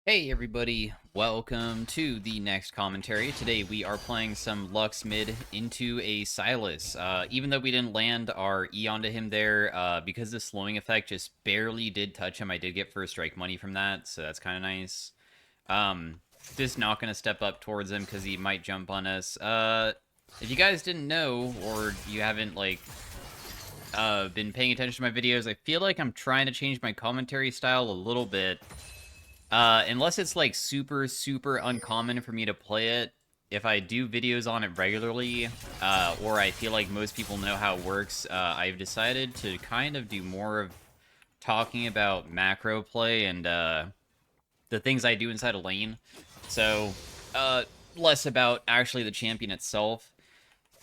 Hey everybody, welcome to the next commentary. Today we are playing some Lux Mid into a Silas. Even though we didn't land our E onto him there, because the slowing effect just barely did touch him, I did get first strike money from that, so that's kind of nice. Um, just not going to step up towards him because he might jump on us. If you guys didn't know, or you haven't, been paying attention to my videos, I feel like I'm trying to change my commentary style a little bit. Unless it's like super, super uncommon for me to play it, if I do videos on it regularly, or I feel like most people know how it works, I've decided to kind of do more of talking about macro play and the things I do inside a lane. So, uh, less about actually the champion itself,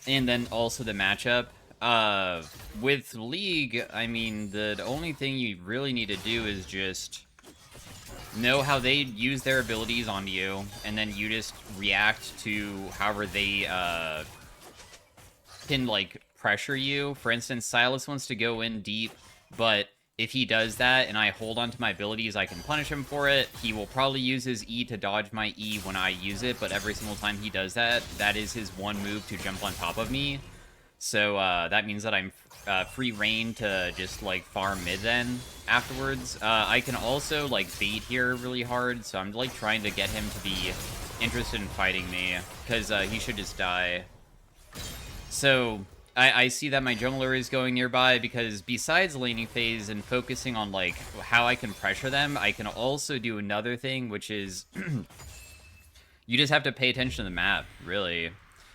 and then also the matchup. Uh, with League, I mean, the only thing you really need to do is just know how they use their abilities on you, and then you just react to however they can like pressure you. For instance, Silas wants to go in deep, but if he does that and I hold onto my abilities, I can punish him for it. He will probably use his E to dodge my E when I use it, but every single time he does that, that is his one move to jump on top of me. So that means that I'm free reign to just like farm mid then afterwards. I can also like bait here really hard, so I'm like trying to get him to be interested in fighting me because he should just die. So I see that my jungler is going nearby because besides laning phase and focusing on like how I can pressure them, I can also do another thing, which is you just have to pay attention to the map, really.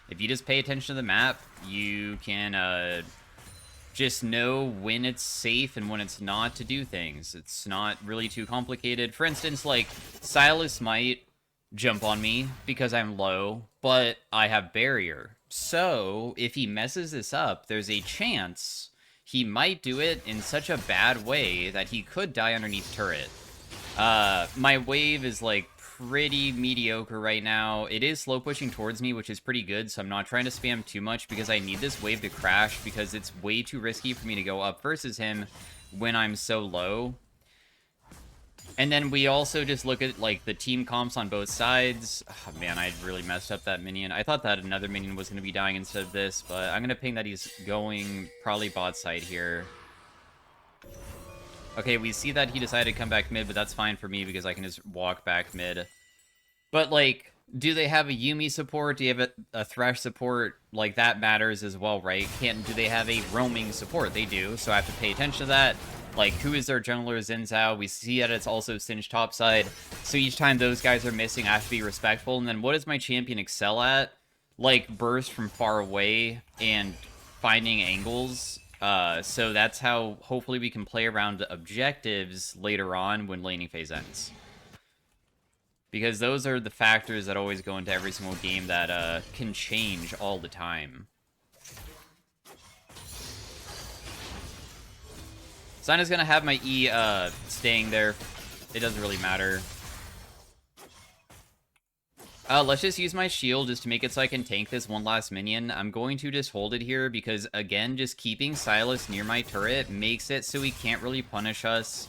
If you just pay attention to the map, you can just know when it's safe and when it's not to do things. It's not really too complicated. For instance, like, Silas might jump on me because I'm low, but I have barrier. So, if he messes this up, there's a chance he might do it in such a bad way that he could die underneath turret. My wave is like pretty mediocre right now. It is slow pushing towards me, which is pretty good, so I'm not trying to spam too much because I need this wave to crash because it's way too risky for me to go up versus him when I'm so low. And then we also just look at like the team comps on both sides. Oh, man, I really messed up that minion. I thought that another minion was going to be dying instead of this, but I'm going to ping that he's going probably bot side here. Okay, we see that he decided to come back mid, but that's fine for me because I can just walk back mid. But, like, do they have a Yuumi support? Do you have a Thresh support? Like, that matters as well, right? Do they have a roaming support? They do, so I have to pay attention to that. Like, who is their jungler? Xin Zhao. We see that it's also Singed topside. So each time those guys are missing, I have to be respectful. And then what does my champion excel at? Like, burst from far away and finding angles. So that's how hopefully we can play around objectives later on when laning phase ends. Because those are the factors that always go into every single game that can change all the time. Sina's gonna have my E staying there. It doesn't really matter. Let's just use my shield just to make it so I can tank this one last minion. I'm going to just hold it here because, again, just keeping Silas near my turret makes it so he can't really punish us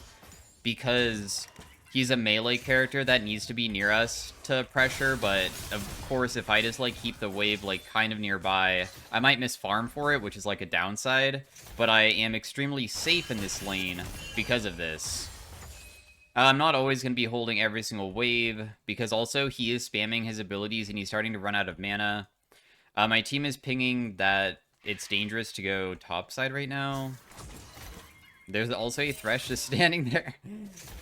because he's a melee character that needs to be near us to pressure, but of course, if I just, like, keep the wave, like, kind of nearby, I might miss farm for it, which is, like, a downside, but I am extremely safe in this lane because of this. I'm not always going to be holding every single wave, because also he is spamming his abilities and he's starting to run out of mana. My team is pinging that it's dangerous to go topside right now. There's also a Thresh just standing there.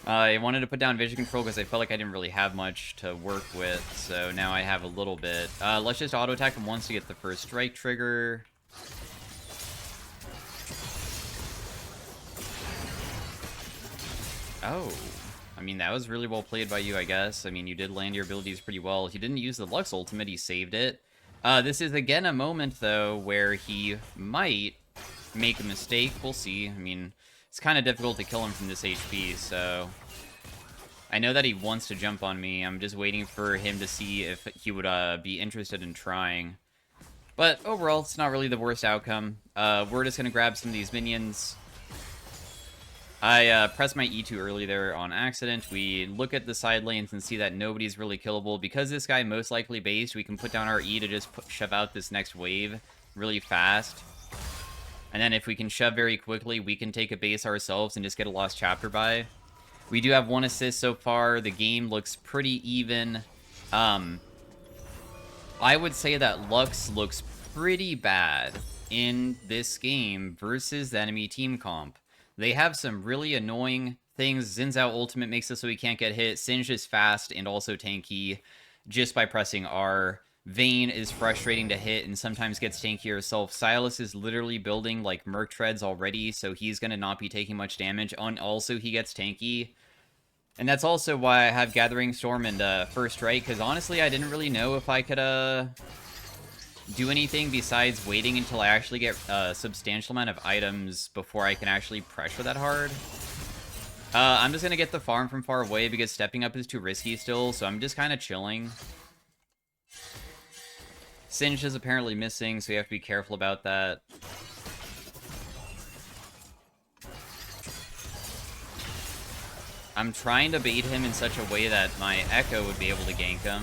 I wanted to put down vision control because I felt like I didn't really have much to work with, so now I have a little bit. Let's just auto-attack him once to get the first strike trigger. Oh. I mean, that was really well played by you, I guess. I mean, you did land your abilities pretty well. He didn't use the Lux ultimate, he saved it. This is, again, a moment, though, where he might make a mistake. We'll see. I mean, it's kind of difficult to kill him from this HP, so I know that he wants to jump on me. I'm just waiting for him to see if he would be interested in trying. But overall, it's not really the worst outcome. We're just going to grab some of these minions. I pressed my E too early there on accident. We look at the side lanes and see that nobody's really killable. Because this guy most likely based, we can put down our E to just shove out this next wave really fast. And then if we can shove very quickly, we can take a base ourselves and just get a lost chapter by. We do have 1 assist so far. The game looks pretty even. I would say that Lux looks pretty bad in this game versus the enemy team comp. They have some really annoying things. Xin Zhao ultimate makes it so he can't get hit. Singe is fast and also tanky just by pressing R. Vayne is frustrating to hit and sometimes gets tanky herself. Sylas is literally building like Merc Treads already, so he's going to not be taking much damage. And also he gets tanky. And that's also why I have Gathering Storm and First Strike, because honestly I didn't really know if I could do anything besides waiting until I actually get a substantial amount of items before I can actually pressure that hard. I'm just going to get the farm from far away because stepping up is too risky still, so I'm just kind of chilling. Singe is apparently missing, so you have to be careful about that. I'm trying to bait him in such a way that my Echo would be able to gank him,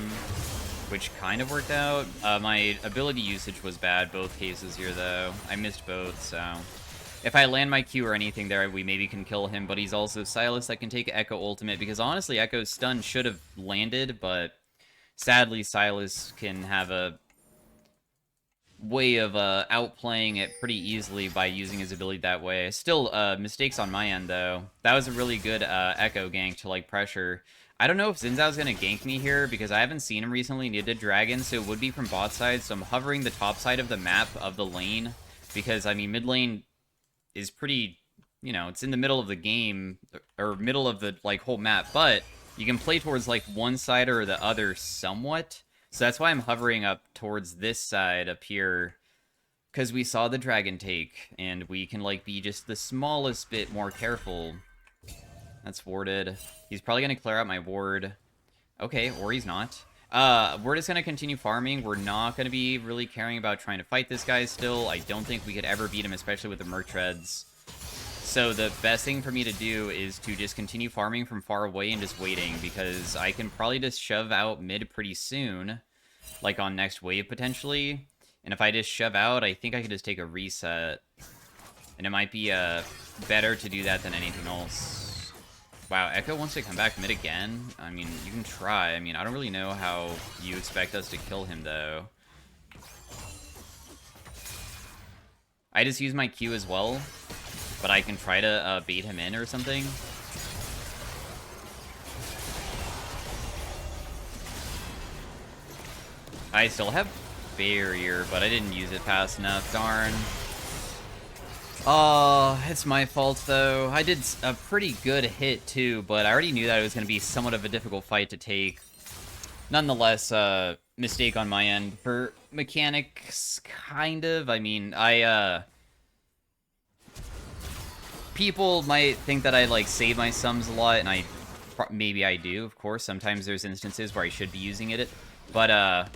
which kind of worked out. My ability usage was bad both cases here, though. I missed both, so... If I land my Q or anything there, we maybe can kill him, but he's also Sylas that can take Echo ultimate, because honestly, Echo's stun should have landed, but sadly, Sylas can have a way of outplaying it pretty easily by using his ability that way. Still, mistakes on my end, though. That was a really good Echo gank to, like, pressure. I don't know if Xin Zhao's going to gank me here, because I haven't seen him recently near the dragon, so it would be from bot side, so I'm hovering the top side of the map of the lane, because, I mean, mid lane is pretty, you know, it's in the middle of the game, or middle of the, like, whole map, but you can play towards, like, one side or the other somewhat, so that's why I'm hovering up towards this side up here, because we saw the dragon take, and we can, like, be just the smallest bit more careful. That's warded. He's probably going to clear out my ward. Okay, or he's not. We're just going to continue farming. We're not going to be really caring about trying to fight this guy still. I don't think we could ever beat him, especially with the Merc Treads. So the best thing for me to do is to just continue farming from far away and just waiting, because I can probably just shove out mid pretty soon, like on next wave potentially. And if I just shove out, I think I could just take a reset. And it might be better to do that than anything else. Wow, Echo wants to come back mid again? I mean, you can try. I mean, I don't really know how you expect us to kill him, though. I just use my Q as well, but I can try to bait him in or something. I still have barrier, but I didn't use it fast enough. Darn. Oh, it's my fault, though. I did a pretty good hit, too, but I already knew that it was going to be somewhat of a difficult fight to take. Nonetheless, mistake on my end. For mechanics, kind of. I mean, people might think that I, like, save my sums a lot, and maybe I do, of course. Sometimes there's instances where I should be using it, but,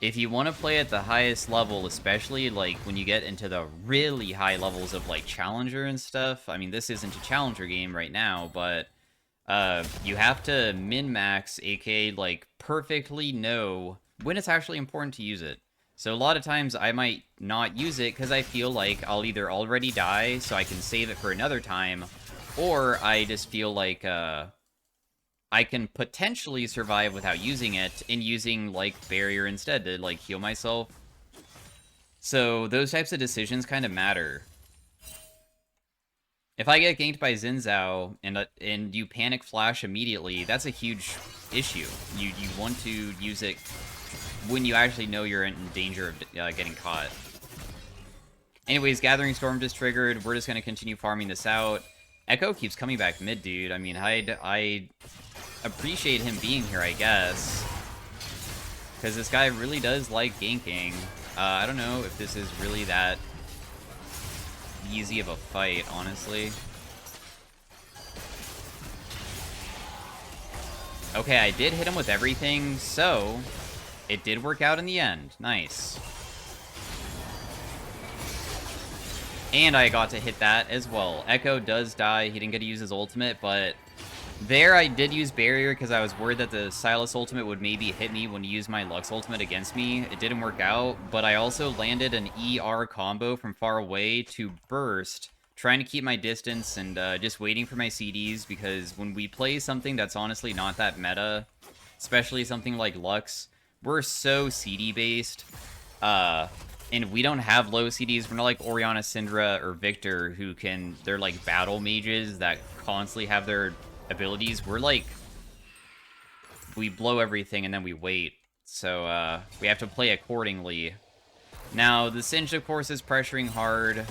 if you want to play at the highest level, especially, like, when you get into the really high levels of, like, Challenger and stuff, I mean, this isn't a Challenger game right now, but, you have to min-max, aka, like, perfectly know when it's actually important to use it. So a lot of times I might not use it because I feel like I'll either already die, so I can save it for another time, or I just feel like, I can potentially survive without using it, and using, like, barrier instead to, like, heal myself. So those types of decisions kind of matter. If I get ganked by Xin Zhao, and you panic flash immediately, that's a huge issue. You want to use it when you actually know you're in danger of getting caught. Anyways, Gathering Storm just triggered. We're just going to continue farming this out. Echo keeps coming back mid, dude. I mean, I appreciate him being here, I guess, because this guy really does like ganking. I don't know if this is really that easy of a fight, honestly. Okay, I did hit him with everything, so it did work out in the end. Nice. And I got to hit that as well. Echo does die. He didn't get to use his ultimate, but there I did use barrier because I was worried that the Sylas ultimate would maybe hit me when he used my Lux ultimate against me. It didn't work out, but I also landed an ER combo from far away to burst, trying to keep my distance and just waiting for my CDs, because when we play something that's honestly not that meta, especially something like Lux, we're so CD based. And we don't have low CDs. We're not like Orianna, Syndra, or Victor, who can... They're like battle mages that constantly have their abilities. We're like... We blow everything and then we wait. So, we have to play accordingly. Now, the Singed, of course, is pressuring hard.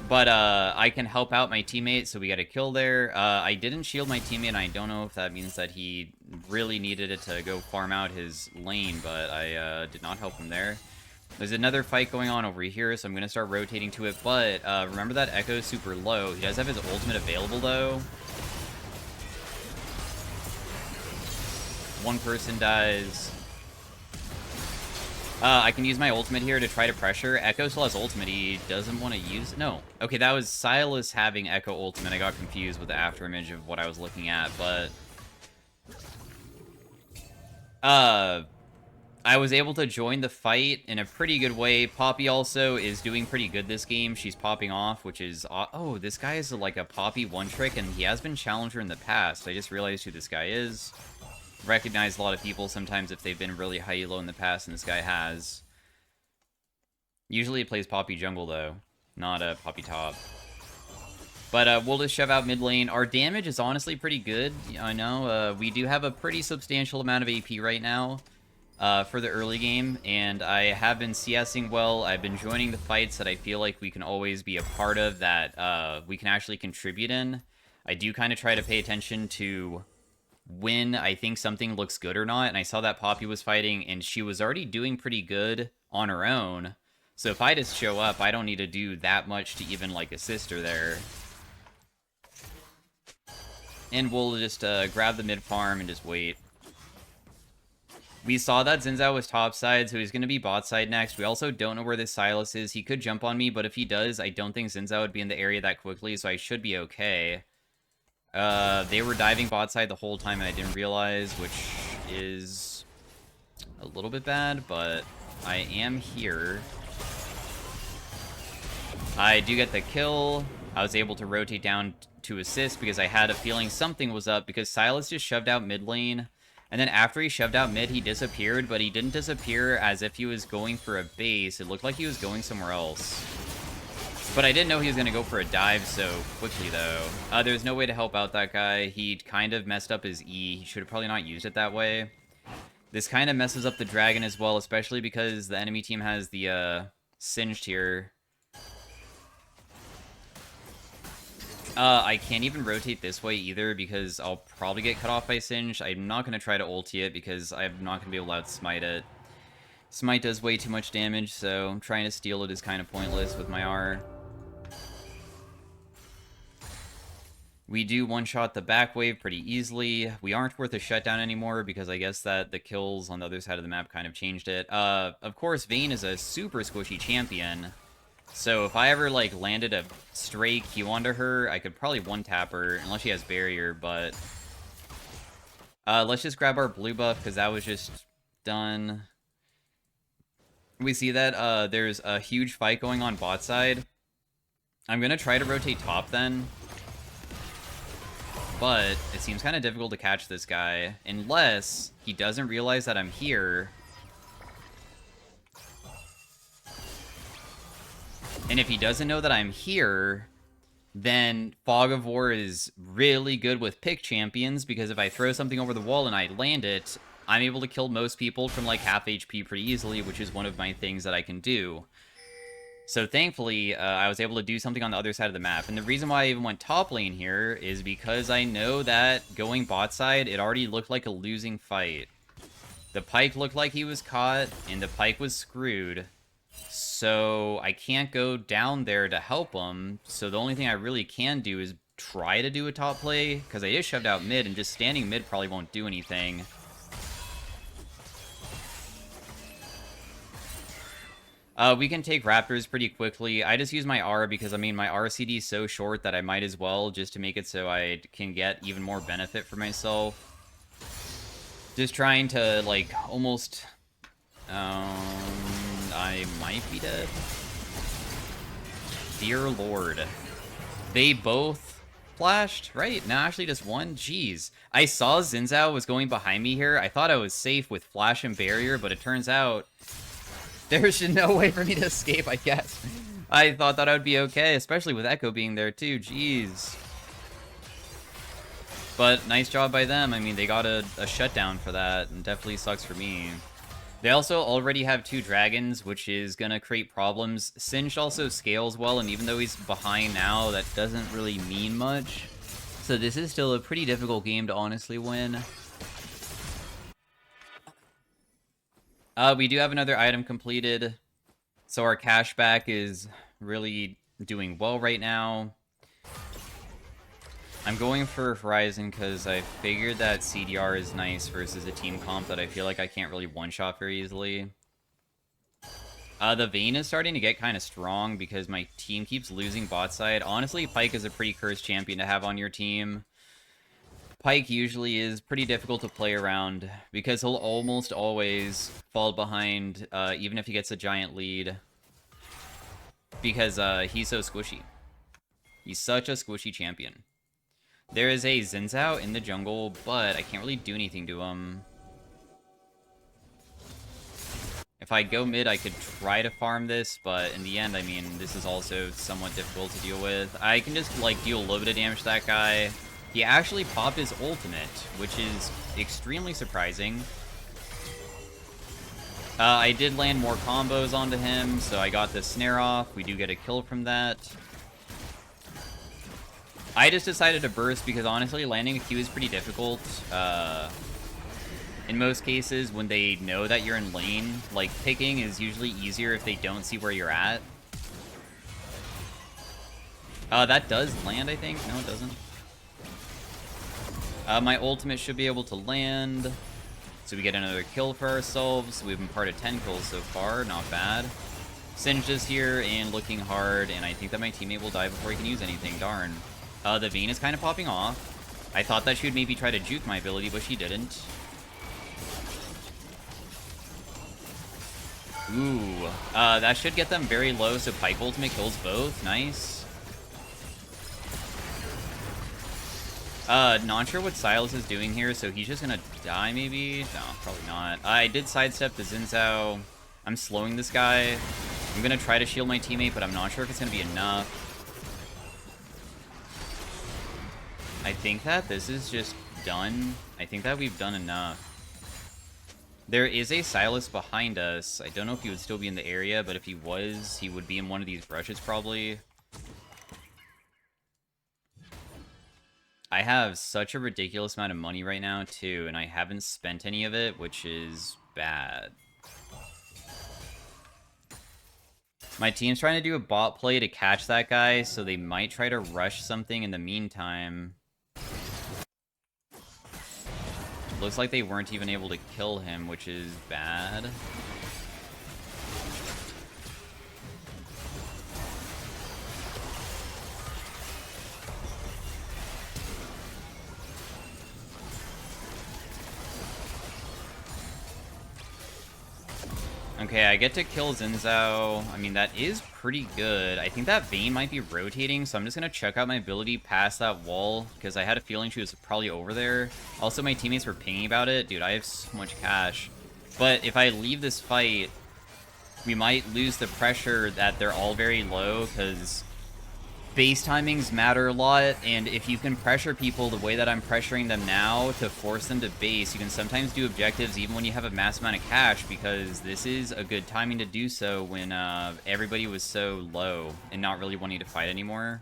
But, I can help out my teammate, so we got a kill there. I didn't shield my teammate, and I don't know if that means that he really needed it to go farm out his lane, but I, did not help him there. There's another fight going on over here, so I'm gonna start rotating to it, but, remember that Echo's super low. He does have his ultimate available, though. One person dies. I can use my ultimate here to try to pressure. Echo still has ultimate. He doesn't want to use it. No. Okay, that was Sylas having Echo ultimate. I got confused with the after image of what I was looking at, but... I was able to join the fight in a pretty good way. Poppy also is doing pretty good this game. She's popping off, which is... Oh, this guy is like a Poppy one-trick, and he has been Challenger in the past. I just realized who this guy is. Recognize a lot of people sometimes if they've been really high elo in the past, and this guy has. Usually he plays Poppy jungle, though, not a Poppy top. But we'll just shove out mid lane. Our damage is honestly pretty good. I know we do have a pretty substantial amount of AP right now for the early game, and I have been CSing well. I've been joining the fights that I feel like we can always be a part of, that we can actually contribute in. I do kind of try to pay attention to when I think something looks good or not, and I saw that Poppy was fighting, and she was already doing pretty good on her own, so if I just show up, I don't need to do that much to even, like, assist her there. And we'll just grab the mid farm and just wait. We saw that Xin Zhao was top side, so he's going to be bot side next. We also don't know where this Sylas is. He could jump on me, but if he does, I don't think Xin Zhao would be in the area that quickly, so I should be okay. They were diving bot side the whole time and I didn't realize, which is a little bit bad, but I am here. I do get the kill. I was able to rotate down to assist because I had a feeling something was up, because Sylas just shoved out mid lane, and then after he shoved out mid, he disappeared, but he didn't disappear as if he was going for a base. It looked like he was going somewhere else. But I didn't know he was going to go for a dive so quickly, though. There's no way to help out that guy. He kind of messed up his E. He should have probably not used it that way. This kind of messes up the dragon as well, especially because the enemy team has the Singed here. I can't even rotate this way either because I'll probably get cut off by Singed. I'm not going to try to ulti it because I'm not going to be able to outsmite it. Smite does way too much damage, so trying to steal it is kind of pointless with my R. We do one-shot the back wave pretty easily. We aren't worth a shutdown anymore because I guess that the kills on the other side of the map kind of changed it. Of course, Vayne is a super squishy champion. So if I ever, like, landed a stray Q onto her, I could probably one-tap her, unless she has barrier, but... let's just grab our blue buff, because that was just done. We see that there's a huge fight going on bot side. I'm going to try to rotate top then. But it seems kind of difficult to catch this guy, unless he doesn't realize that I'm here. And if he doesn't know that I'm here, then Fog of War is really good with pick champions, because if I throw something over the wall and I land it, I'm able to kill most people from like half HP pretty easily, which is one of my things that I can do. So thankfully, I was able to do something on the other side of the map. And the reason why I even went top lane here is because I know that going bot side, it already looked like a losing fight. The Pyke looked like he was caught, and the Pyke was screwed. So I can't go down there to help him. So the only thing I really can do is try to do a top play, because I just shoved out mid, and just standing mid probably won't do anything. We can take Raptors pretty quickly. I just use my R because, I mean, my RCD is so short that I might as well, just to make it so I can get even more benefit for myself. Just trying to, like, almost... I might be dead. Dear Lord. They both flashed, right? No, actually just one. Jeez. I saw Xin Zhao was going behind me here. I thought I was safe with Flash and Barrier, but it turns out there's no way for me to escape, I guess. I thought that I would be okay, especially with Echo being there too. Jeez. But nice job by them. I mean, they got a shutdown for that, and definitely sucks for me. They also already have 2 dragons, which is going to create problems. Singed also scales well, and even though he's behind now, that doesn't really mean much. So this is still a pretty difficult game to honestly win. We do have another item completed, so our cashback is really doing well right now. I'm going for Horizon because I figured that CDR is nice versus a team comp that I feel like I can't really one-shot very easily. The Vayne is starting to get kind of strong because my team keeps losing bot side. Honestly, Pyke is a pretty cursed champion to have on your team. Pyke usually is pretty difficult to play around because he'll almost always fall behind even if he gets a giant lead. Because he's so squishy. He's such a squishy champion. There is a Xin Zhao in the jungle, but I can't really do anything to him. If I go mid, I could try to farm this, but in the end, I mean, this is also somewhat difficult to deal with. I can just, like, deal a little bit of damage to that guy. He actually popped his ultimate, which is extremely surprising. I did land more combos onto him, so I got the snare off. We do get a kill from that. I just decided to burst because, honestly, landing a Q is pretty difficult. In most cases, when they know that you're in lane, like, picking is usually easier if they don't see where you're at. That does land, I think. No, it doesn't. My ultimate should be able to land. So we get another kill for ourselves. We've been part of 10 kills so far. Not bad. Singed is here and looking hard, and I think that my teammate will die before he can use anything. Darn. The Vayne is kind of popping off. I thought that she would maybe try to juke my ability, but she didn't. Ooh. That should get them very low, so Pyke ultimate kills both. Nice. Not sure what Silas is doing here, so he's just gonna die, maybe? No, probably not. I did sidestep the Xin Zhao. I'm slowing this guy. I'm gonna try to shield my teammate, but I'm not sure if it's gonna be enough. I think that this is just done. I think that we've done enough. There is a Silas behind us. I don't know if he would still be in the area, but if he was, he would be in one of these brushes, probably. I have such a ridiculous amount of money right now, too, and I haven't spent any of it, which is bad. My team's trying to do a bot play to catch that guy, so they might try to rush something in the meantime. Looks like they weren't even able to kill him, which is bad. Okay, I get to kill Xin Zhao. I mean, that is pretty good. I think that Vayne might be rotating, so I'm just going to check out my ability past that wall, because I had a feeling she was probably over there. Also, my teammates were pinging about it. Dude, I have so much cash. But if I leave this fight, we might lose the pressure that they're all very low, because base timings matter a lot, and if you can pressure people the way that I'm pressuring them now to force them to base, you can sometimes do objectives even when you have a mass amount of cash, because this is a good timing to do so when everybody was so low and not really wanting to fight anymore.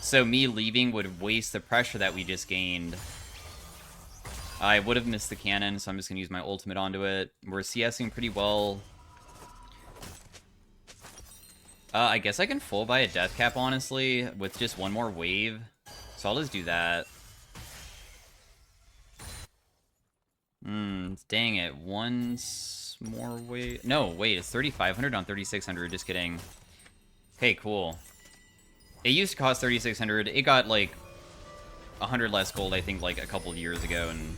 So me leaving would waste the pressure that we just gained. I would have missed the cannon, so I'm just going to use my ultimate onto it. We're CSing pretty well. I guess I can full buy a death cap, honestly, with just one more wave. So I'll just do that. Dang it. More weight. No, wait, it's 3,500 on 3,600. Just kidding. Okay, cool. It used to cost 3,600. It got, like, 100 less gold, I think, like, a couple of years ago, and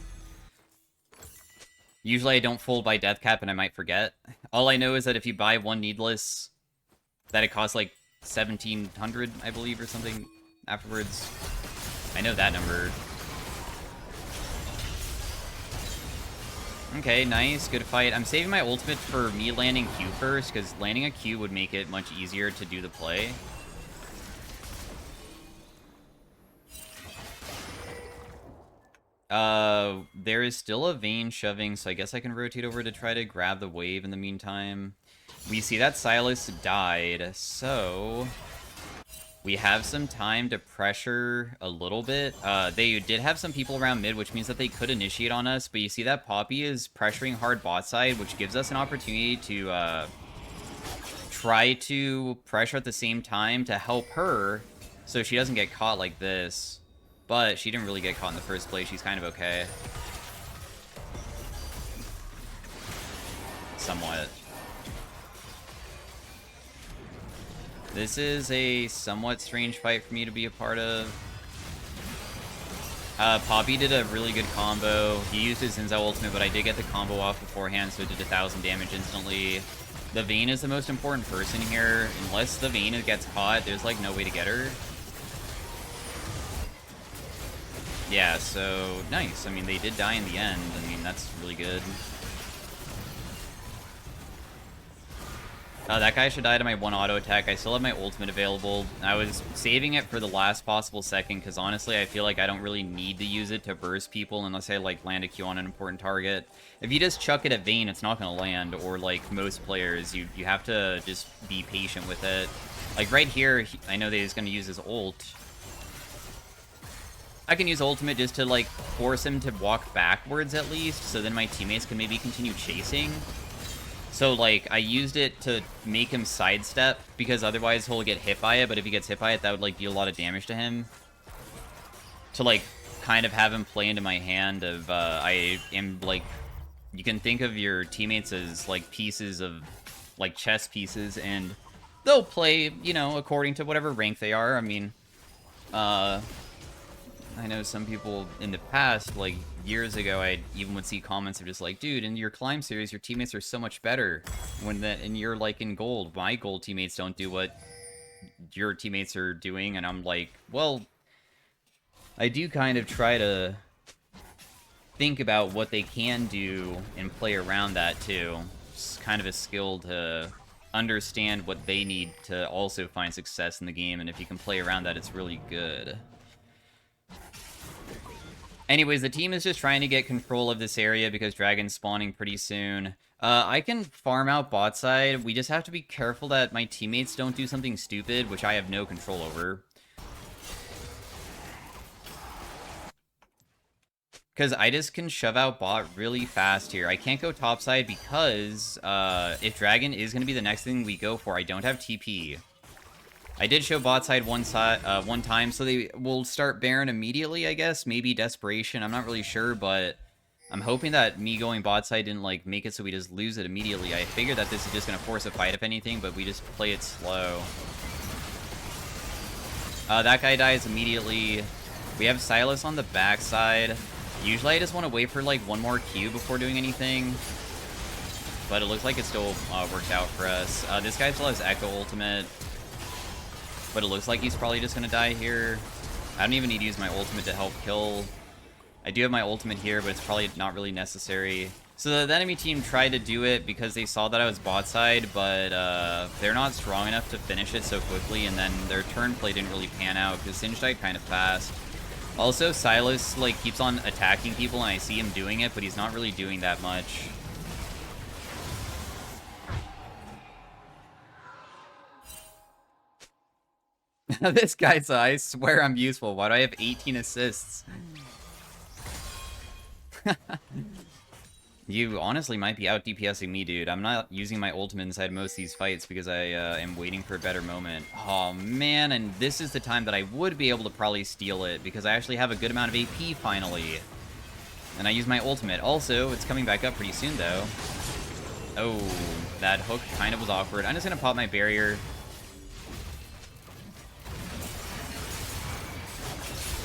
usually I don't fold by death cap, and I might forget. All I know is that if you buy one needless, that it costs, like, 1,700, I believe, or something afterwards. I know that number. Okay, nice. Good fight. I'm saving my ultimate for me landing Q first, because landing a Q would make it much easier to do the play. There is still a Vayne shoving, so I guess I can rotate over to try to grab the wave in the meantime. We see that Silas died, so we have some time to pressure a little bit. They did have some people around mid, which means that they could initiate on us, but you see that Poppy is pressuring hard bot side, which gives us an opportunity to try to pressure at the same time to help her so she doesn't get caught like this. But she didn't really get caught in the first place. She's kind of okay. Somewhat. This is a somewhat strange fight for me to be a part of. Poppy did a really good combo. He used his Zinzao ultimate, but I did get the combo off beforehand, so it did 1,000 damage instantly. The Vayne is the most important person here. Unless the Vayne gets caught, there's like no way to get her. Yeah, so nice. I mean, they did die in the end. I mean, that's really good. That guy should die to my one auto attack. I still have my ultimate available. I was saving it for the last possible second because honestly, I feel like I don't really need to use it to burst people unless I like land a Q on an important target. If you just chuck it at Vayne, it's not going to land, or like most players, you have to just be patient with it. Like right here, I know that he's going to use his ult. I can use ultimate just to, like, force him to walk backwards at least, so then my teammates can maybe continue chasing. So, like, I used it to make him sidestep, because otherwise he'll get hit by it, but if he gets hit by it, that would, like, deal a lot of damage to him. To, like, kind of have him play into my hand of, I am, like, you can think of your teammates as, like, pieces of, like, chess pieces, and they'll play, you know, according to whatever rank they are. I mean, I know some people in the past, like years ago, I even would see comments of just like, dude, in your climb series, your teammates are so much better and you're like in gold. My gold teammates don't do what your teammates are doing, and I'm like, well, I do kind of try to think about what they can do and play around that too. It's kind of a skill to understand what they need to also find success in the game, and if you can play around that, it's really good. Anyways, the team is just trying to get control of this area because Dragon's spawning pretty soon. I can farm out bot side. We just have to be careful that my teammates don't do something stupid, which I have no control over. Because I just can shove out bot really fast here. I can't go topside because if Dragon is going to be the next thing we go for, I don't have TP. I did show bot side one time, so they will start Baron immediately, I guess. Maybe Desperation, I'm not really sure, but I'm hoping that me going bot side didn't like make it so we just lose it immediately. I figured that this is just going to force a fight, if anything, but we just play it slow. That guy dies immediately. We have Silas on the backside. Usually I just want to wait for like one more Q before doing anything, but it looks like it still worked out for us. This guy still has Echo ultimate, but it looks like he's probably just going to die here. I don't even need to use my ultimate to help kill. I do have my ultimate here, but it's probably not really necessary. So the enemy team tried to do it because they saw that I was bot side, but they're not strong enough to finish it so quickly, and then their turn play didn't really pan out because Singe died kind of fast. Also, Silas like keeps on attacking people, and I see him doing it, but he's not really doing that much. This guy's, I swear I'm useful. Why do I have 18 assists? You honestly might be out DPSing me, dude. I'm not using my ultimate inside most of these fights because I am waiting for a better moment. Oh, man, and this is the time that I would be able to probably steal it because I actually have a good amount of AP finally. And I use my ultimate. Also, it's coming back up pretty soon, though. Oh, that hook kind of was awkward. I'm just gonna pop my barrier.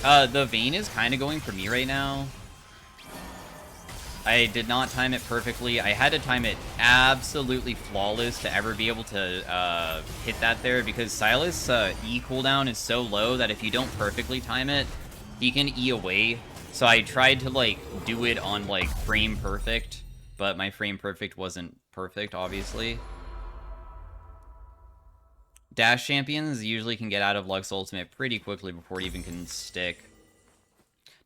The Vayne is kind of going for me right now. I did not time it perfectly. I had to time it absolutely flawless to ever be able to hit that there, because Sylas' E cooldown is so low that if you don't perfectly time it, he can E away. So I tried to, like, do it on, like, frame perfect, but my frame perfect wasn't perfect, obviously. Dash champions usually can get out of Lux Ultimate pretty quickly before it even can stick.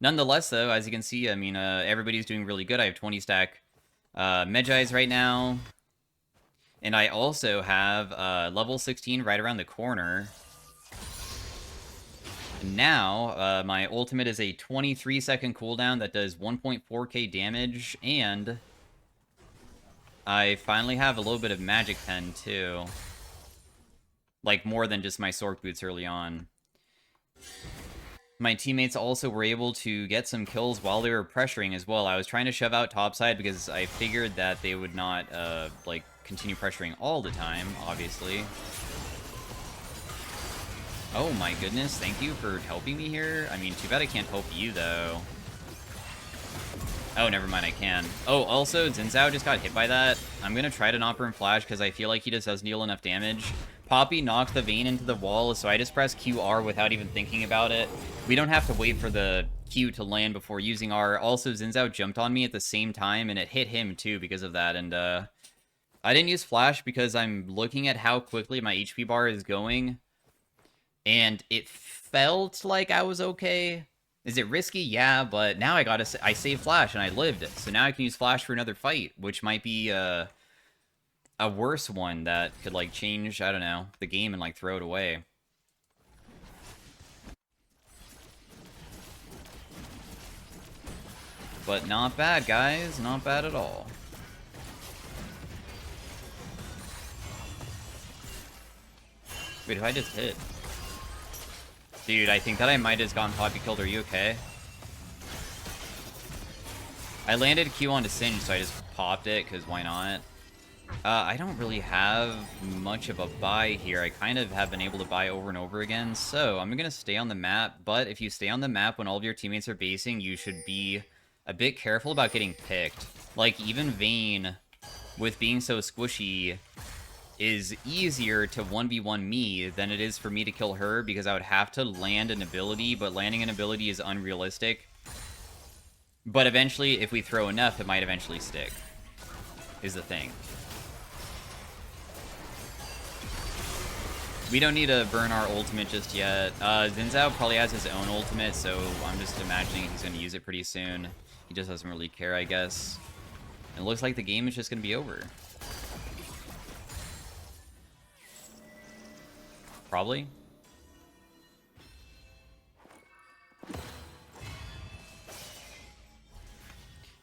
Nonetheless, though, as you can see, I mean, everybody's doing really good. I have 20 stack Medjais right now. And I also have level 16 right around the corner. And now, my ultimate is a 23-second cooldown that does 1.4k damage, and I finally have a little bit of Magic Pen, too. Like, more than just my Sork Boots early on. My teammates also were able to get some kills while they were pressuring as well. I was trying to shove out topside because I figured that they would not, like, continue pressuring all the time, obviously. Oh my goodness, thank you for helping me here. I mean, too bad I can't help you, though. Oh, never mind, I can. Oh, also, Xin Zhao just got hit by that. I'm gonna try to knock her in flash because I feel like he just doesn't deal enough damage. Poppy knocked the Vayne into the wall, so I just pressed QR without even thinking about it. We don't have to wait for the Q to land before using R. Also, Xin Zhao jumped on me at the same time, and it hit him, too, because of that. And, I didn't use flash because I'm looking at how quickly my HP bar is going, and it felt like I was okay. Is it risky? Yeah, but now I saved flash and I lived. So now I can use flash for another fight, which might be a worse one that could, like, change, I don't know, the game and, like, throw it away. But not bad, guys. Not bad at all. Wait, who I just hit? Dude, I think that I might have just gotten Poppy killed. Are you okay? I landed Q onto Singe, so I just popped it, because why not? I don't really have much of a buy here. I kind of have been able to buy over and over again, so I'm going to stay on the map. But if you stay on the map when all of your teammates are basing, you should be a bit careful about getting picked. Like, even Vayne, with being so squishy, is easier to 1v1 me than it is for me to kill her, because I would have to land an ability, but landing an ability is unrealistic. But eventually, if we throw enough, it might eventually stick, is the thing. We don't need to burn our ultimate just yet. Xin Zhao probably has his own ultimate, so I'm just imagining he's going to use it pretty soon. He just doesn't really care, I guess. It looks like the game is just going to be over. Probably.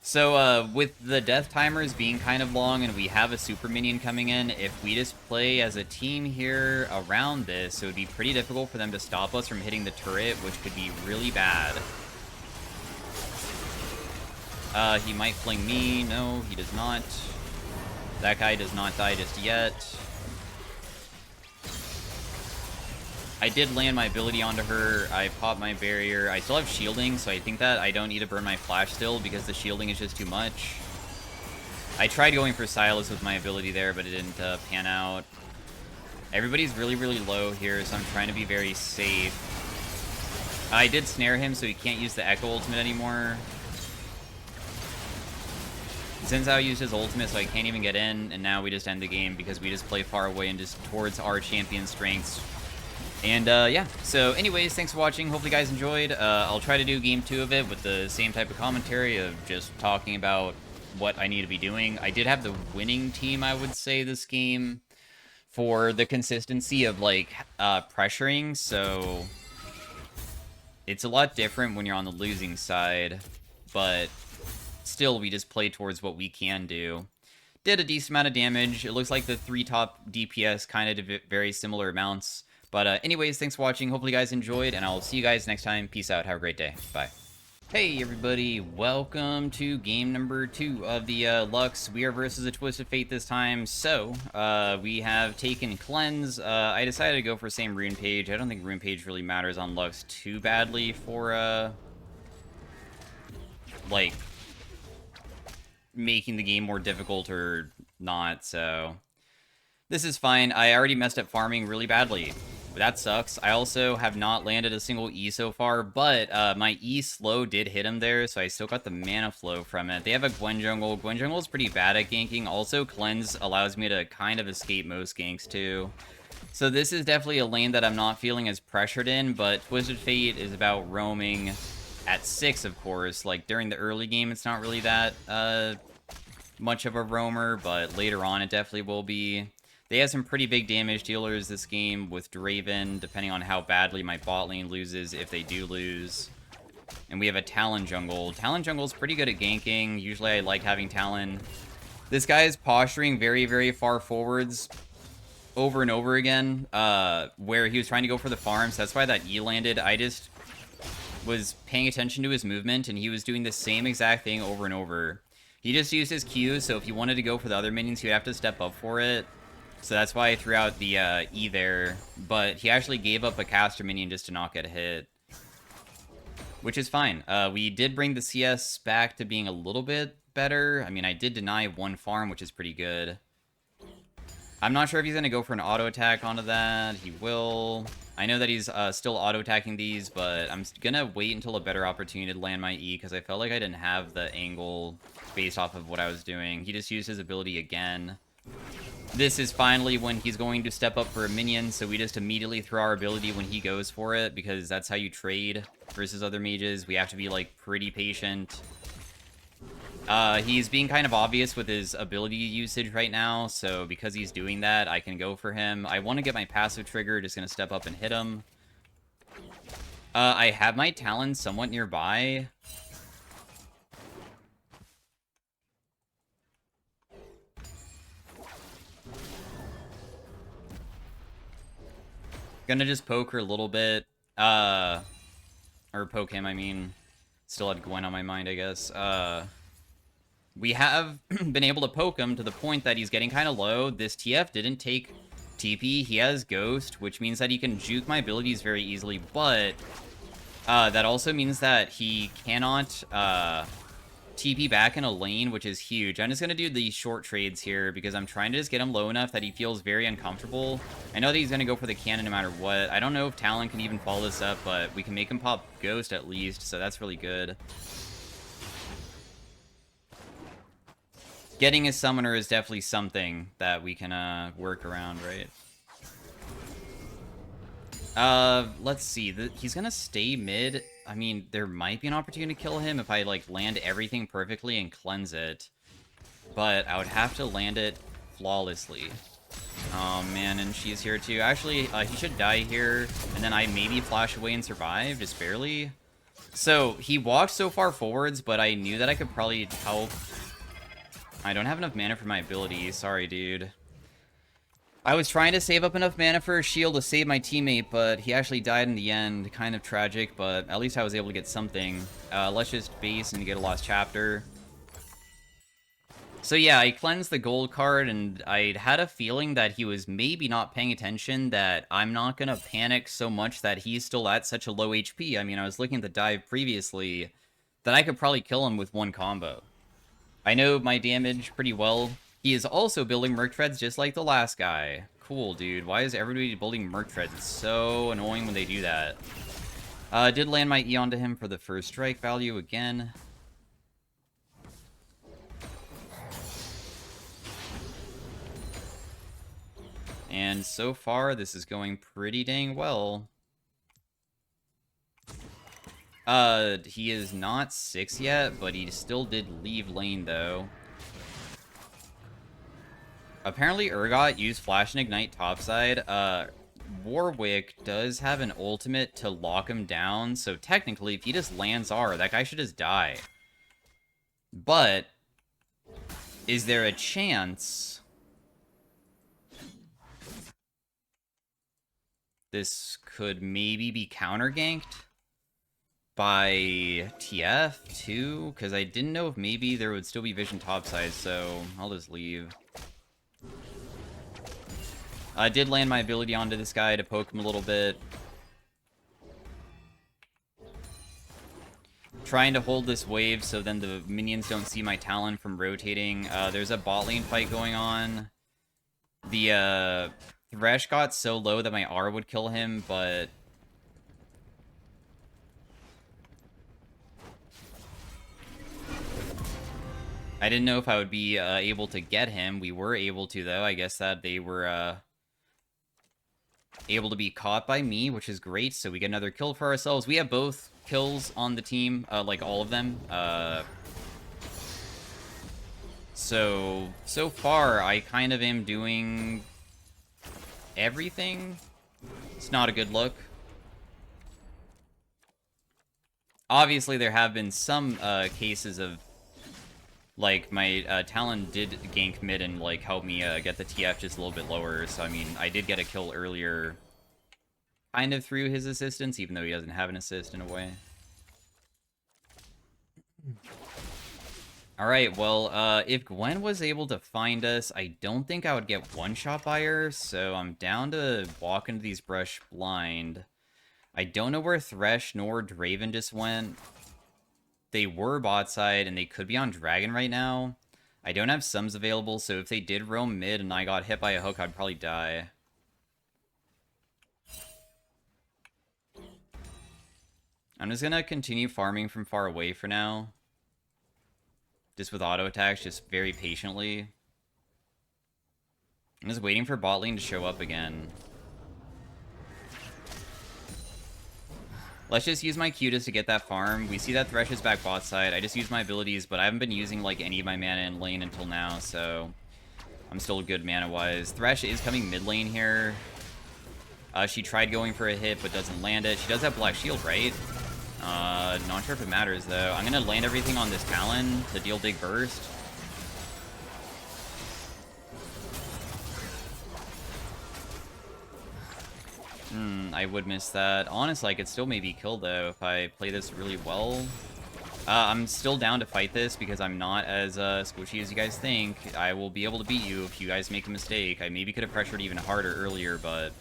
So, with the death timers being kind of long and we have a super minion coming in, if we just play as a team here around this, it would be pretty difficult for them to stop us from hitting the turret, which could be really bad. He might fling me. No, he does not. That guy does not die just yet. I did land my ability onto her. I popped my barrier. I still have shielding, so I think that I don't need to burn my flash still because the shielding is just too much. I tried going for Sylas with my ability there, but it didn't pan out. Everybody's really, really low here, so I'm trying to be very safe. I did snare him, so he can't use the Echo ultimate anymore. Xin Zhao used his ultimate, so I can't even get in, and now we just end the game because we just play far away and just towards our champion strengths. And, yeah. So, anyways, thanks for watching. Hopefully you guys enjoyed. I'll try to do Game 2 of it with the same type of commentary of just talking about what I need to be doing. I did have the winning team, I would say, this game for the consistency of, like, pressuring, so it's a lot different when you're on the losing side, but still, we just play towards what we can do. Did a decent amount of damage. It looks like the 3 top DPS kind of did very similar amounts. But anyways, thanks for watching. Hopefully you guys enjoyed, and I'll see you guys next time. Peace out. Have a great day. Bye. Hey everybody, welcome to game number 2 of the Lux. We are versus a Twisted Fate this time. So, we have taken Cleanse. I decided to go for same rune page. I don't think rune page really matters on Lux too badly for, like, making the game more difficult or not, so... This is fine. I already messed up farming really badly. That sucks. I also have not landed a single E so far, but my E slow did hit him there, so I still got the mana flow from it. They have a Gwen jungle. Gwen jungle is pretty bad at ganking. Also, Cleanse allows me to kind of escape most ganks too. So this is definitely a lane that I'm not feeling as pressured in, but Twisted Fate is about roaming at 6, of course. Like, during the early game, it's not really that much of a roamer, but later on it definitely will be. They have some pretty big damage dealers this game with Draven, depending on how badly my bot lane loses, if they do lose. And we have a Talon jungle. Talon jungle is pretty good at ganking. Usually I like having Talon. This guy is posturing very, very far forwards over and over again, where he was trying to go for the farms. That's why that E landed. I just was paying attention to his movement, and he was doing the same exact thing over and over. He just used his Q, so if he wanted to go for the other minions, he would have to step up for it. So that's why I threw out the E there. But he actually gave up a caster minion just to not get hit. Which is fine. We did bring the CS back to being a little bit better. I mean, I did deny one farm, which is pretty good. I'm not sure if he's going to go for an auto attack onto that. He will. I know that he's still auto attacking these, but I'm going to wait until a better opportunity to land my E, because I felt like I didn't have the angle based off of what I was doing. He just used his ability again. This is finally when he's going to step up for a minion, so we just immediately throw our ability when he goes for it, because that's how you trade versus other mages. We have to be, like, pretty patient. He's being kind of obvious with his ability usage right now, so because he's doing that, I can go for him. I want to get my passive trigger, just gonna step up and hit him. I have my Talon somewhat nearby. Gonna just poke her a little bit. Or poke him, I mean. Still had Gwen on my mind, I guess. We have been able to poke him to the point that he's getting kind of low. This TF didn't take TP. He has Ghost, which means that he can juke my abilities very easily, but that also means that he cannot TP back in a lane, which is huge. I'm just going to do these short trades here because I'm trying to just get him low enough that he feels very uncomfortable. I know that he's going to go for the cannon no matter what. I don't know if Talon can even follow this up, but we can make him pop Ghost at least, so that's really good. Getting a summoner is definitely something that we can work around, right? Let's see. He's gonna stay mid. I mean, there might be an opportunity to kill him if I, like, land everything perfectly and cleanse it. But I would have to land it flawlessly. Oh, man, and she's here, too. Actually, he should die here, and then I maybe flash away and survive, just barely. So, he walked so far forwards, but I knew that I could probably help. I don't have enough mana for my ability. Sorry, dude. I was trying to save up enough mana for a shield to save my teammate, but he actually died in the end. Kind of tragic, but at least I was able to get something. Let's just base and get a lost chapter. So yeah, I cleansed the gold card, and I had a feeling that he was maybe not paying attention, that I'm not going to panic so much that he's still at such a low HP. I mean, I was looking at the dive previously, that I could probably kill him with one combo. I know my damage pretty well. He is also building Merc Treads just like the last guy. Cool, dude. Why is everybody building Merc Treads? It's so annoying when they do that. Did land my E onto him for the first strike value again. And so far, this is going pretty dang well. He is not 6 yet, but he still did leave lane, though. Apparently, Urgot used Flash and Ignite topside. Warwick does have an ultimate to lock him down, so technically, if he just lands R, that guy should just die. But, is there a chance this could maybe be counter-ganked by TF too, because I didn't know if maybe there would still be vision topside, so I'll just leave. I did land my ability onto this guy to poke him a little bit. Trying to hold this wave so then the minions don't see my Talon from rotating. There's a bot lane fight going on. The Thresh got so low that my R would kill him, but... I didn't know if I would be able to get him. We were able to, though. I guess that they were able to be caught by me, which is great. So we get another kill for ourselves. We have both kills on the team, like all of them. So far, I kind of am doing everything. It's not a good look. Obviously, there have been some cases of like, my Talon did gank mid and, like, help me get the TF just a little bit lower. So, I mean, I did get a kill earlier kind of through his assistance, even though he doesn't have an assist in a way. Alright, well, if Gwen was able to find us, I don't think I would get one-shot by her, so I'm down to walk into these brush blind. I don't know where Thresh nor Draven just went. They were bot side, and they could be on Dragon right now. I don't have sums available, so if they did roam mid and I got hit by a hook, I'd probably die. I'm just gonna continue farming from far away for now. Just with auto attacks, just very patiently. I'm just waiting for bot lane to show up again. Let's just use my Q just to get that farm. We see that Thresh is back bot side. I just used my abilities, but I haven't been using like any of my mana in lane until now, so I'm still good mana-wise. Thresh is coming mid lane here. She tried going for a hit, but doesn't land it. She does have Black Shield, right? Not sure if it matters, though. I'm gonna land everything on this Talon to deal Big Burst. I would miss that. Honestly, I could still maybe kill, though, if I play this really well. I'm still down to fight this because I'm not as squishy as you guys think. I will be able to beat you if you guys make a mistake. I maybe could have pressured even harder earlier, but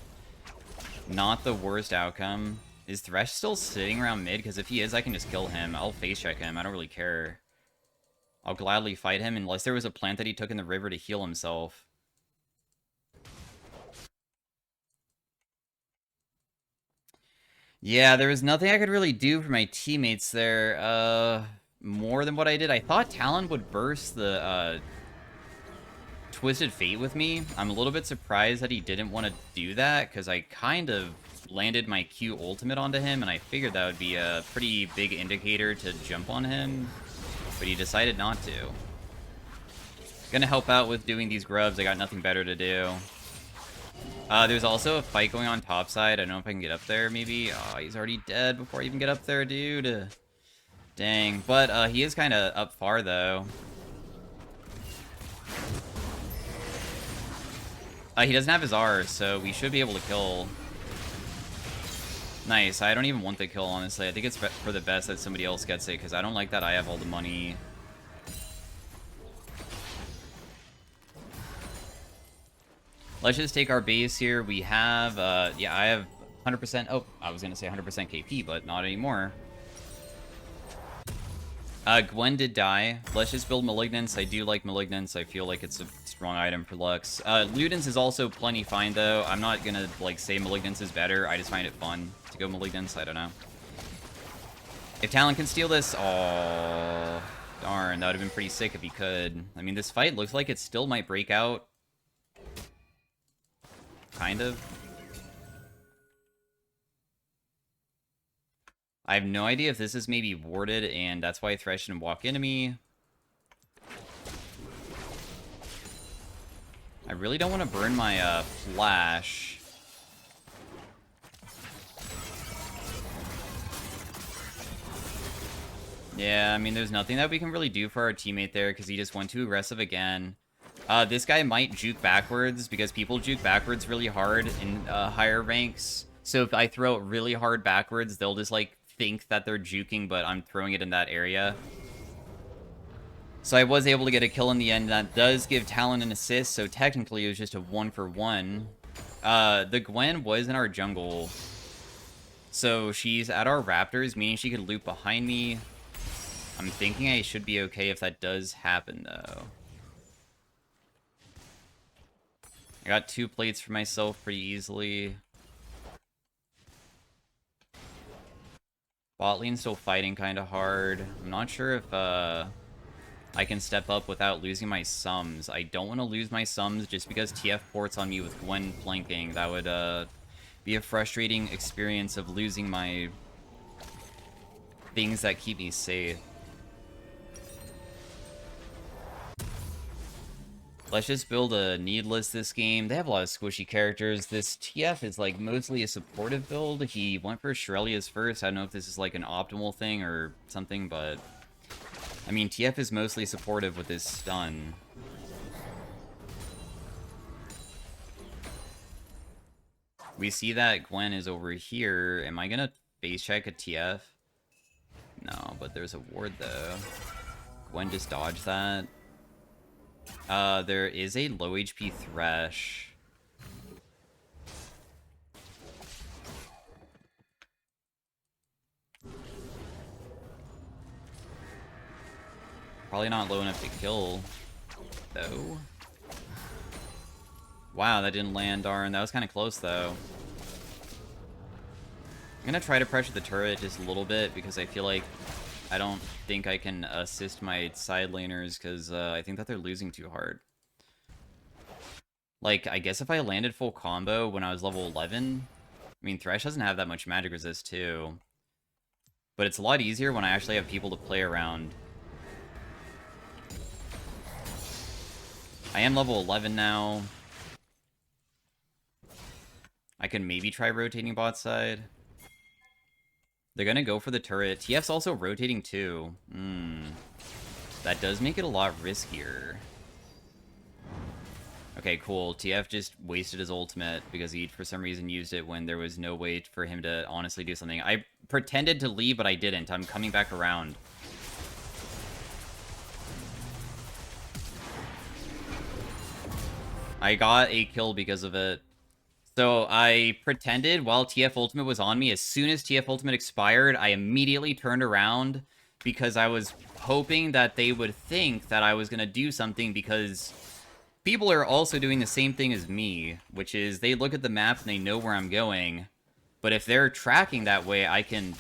not the worst outcome. Is Thresh still sitting around mid? Because if he is, I can just kill him. I'll face check him. I don't really care. I'll gladly fight him unless there was a plant that he took in the river to heal himself. Yeah, there was nothing I could really do for my teammates there, more than what I did. I thought Talon would burst the, Twisted Fate with me. I'm a little bit surprised that he didn't want to do that, because I kind of landed my Q ultimate onto him, and I figured that would be a pretty big indicator to jump on him, but he decided not to. Gonna help out with doing these grubs. I got nothing better to do. There's also a fight going on topside. I don't know if I can get up there, maybe. Oh, he's already dead before I even get up there, dude. Dang. But, he is kind of up far, though. He doesn't have his R, so we should be able to kill. Nice. I don't even want the kill, honestly. I think it's for the best that somebody else gets it, because I don't like that I have all the money. Let's just take our base here. We have, yeah, I have 100%. Oh, I was going to say 100% KP, but not anymore. Gwen did die. Let's just build Malignance. I do like Malignance. I feel like it's a strong item for Lux. Ludens is also plenty fine, though. I'm not going to, like, say Malignance is better. I just find it fun to go Malignance. I don't know. If Talon can steal this, oh, darn. That would have been pretty sick if he could. I mean, this fight looks like it still might break out. Kind of. I have no idea if this is maybe warded, and that's why Thresh didn't walk into me. I really don't want to burn my flash. Yeah, I mean, there's nothing that we can really do for our teammate there, because he just went too aggressive again. This guy might juke backwards, because people juke backwards really hard in higher ranks. So if I throw it really hard backwards, they'll just, like, think that they're juking, but I'm throwing it in that area. So I was able to get a kill in the end. That does give Talon an assist, so technically it was just a 1-for-1. The Gwen was in our jungle. So she's at our Raptors, meaning she could loop behind me. I'm thinking I should be okay if that does happen, though. I got 2 plates for myself pretty easily. Bot lane's still fighting kind of hard. I'm not sure if I can step up without losing my sums. I don't want to lose my sums just because TF ports on me with Gwen flanking. That would be a frustrating experience of losing my things that keep me safe. Let's just build a needless this game. They have a lot of squishy characters. This TF is like mostly a supportive build. He went for Shurelya's first. I don't know if this is like an optimal thing or something, but I mean, TF is mostly supportive with his stun. We see that Gwen is over here. Am I gonna base check a TF? No, but there's a ward though. Gwen just dodged that. There is a low HP Thresh. Probably not low enough to kill, though. Wow, that didn't land, darn. That was kind of close, though. I'm gonna try to pressure the turret just a little bit, because I feel like I don't think I can assist my side laners, because I think that they're losing too hard. Like, I guess if I landed full combo when I was level 11... I mean, Thresh doesn't have that much magic resist, too. But it's a lot easier when I actually have people to play around. I am level 11 now. I can maybe try rotating bot side. They're gonna go for the turret. TF's also rotating too. That does make it a lot riskier. Okay, cool. TF just wasted his ultimate because he, for some reason, used it when there was no way for him to honestly do something. I pretended to leave, but I didn't. I'm coming back around. I got a kill because of it. So I pretended while TF Ultimate was on me. As soon as TF Ultimate expired, I immediately turned around because I was hoping that they would think that I was going to do something, because people are also doing the same thing as me, which is they look at the map and they know where I'm going. But if they're tracking that way, I can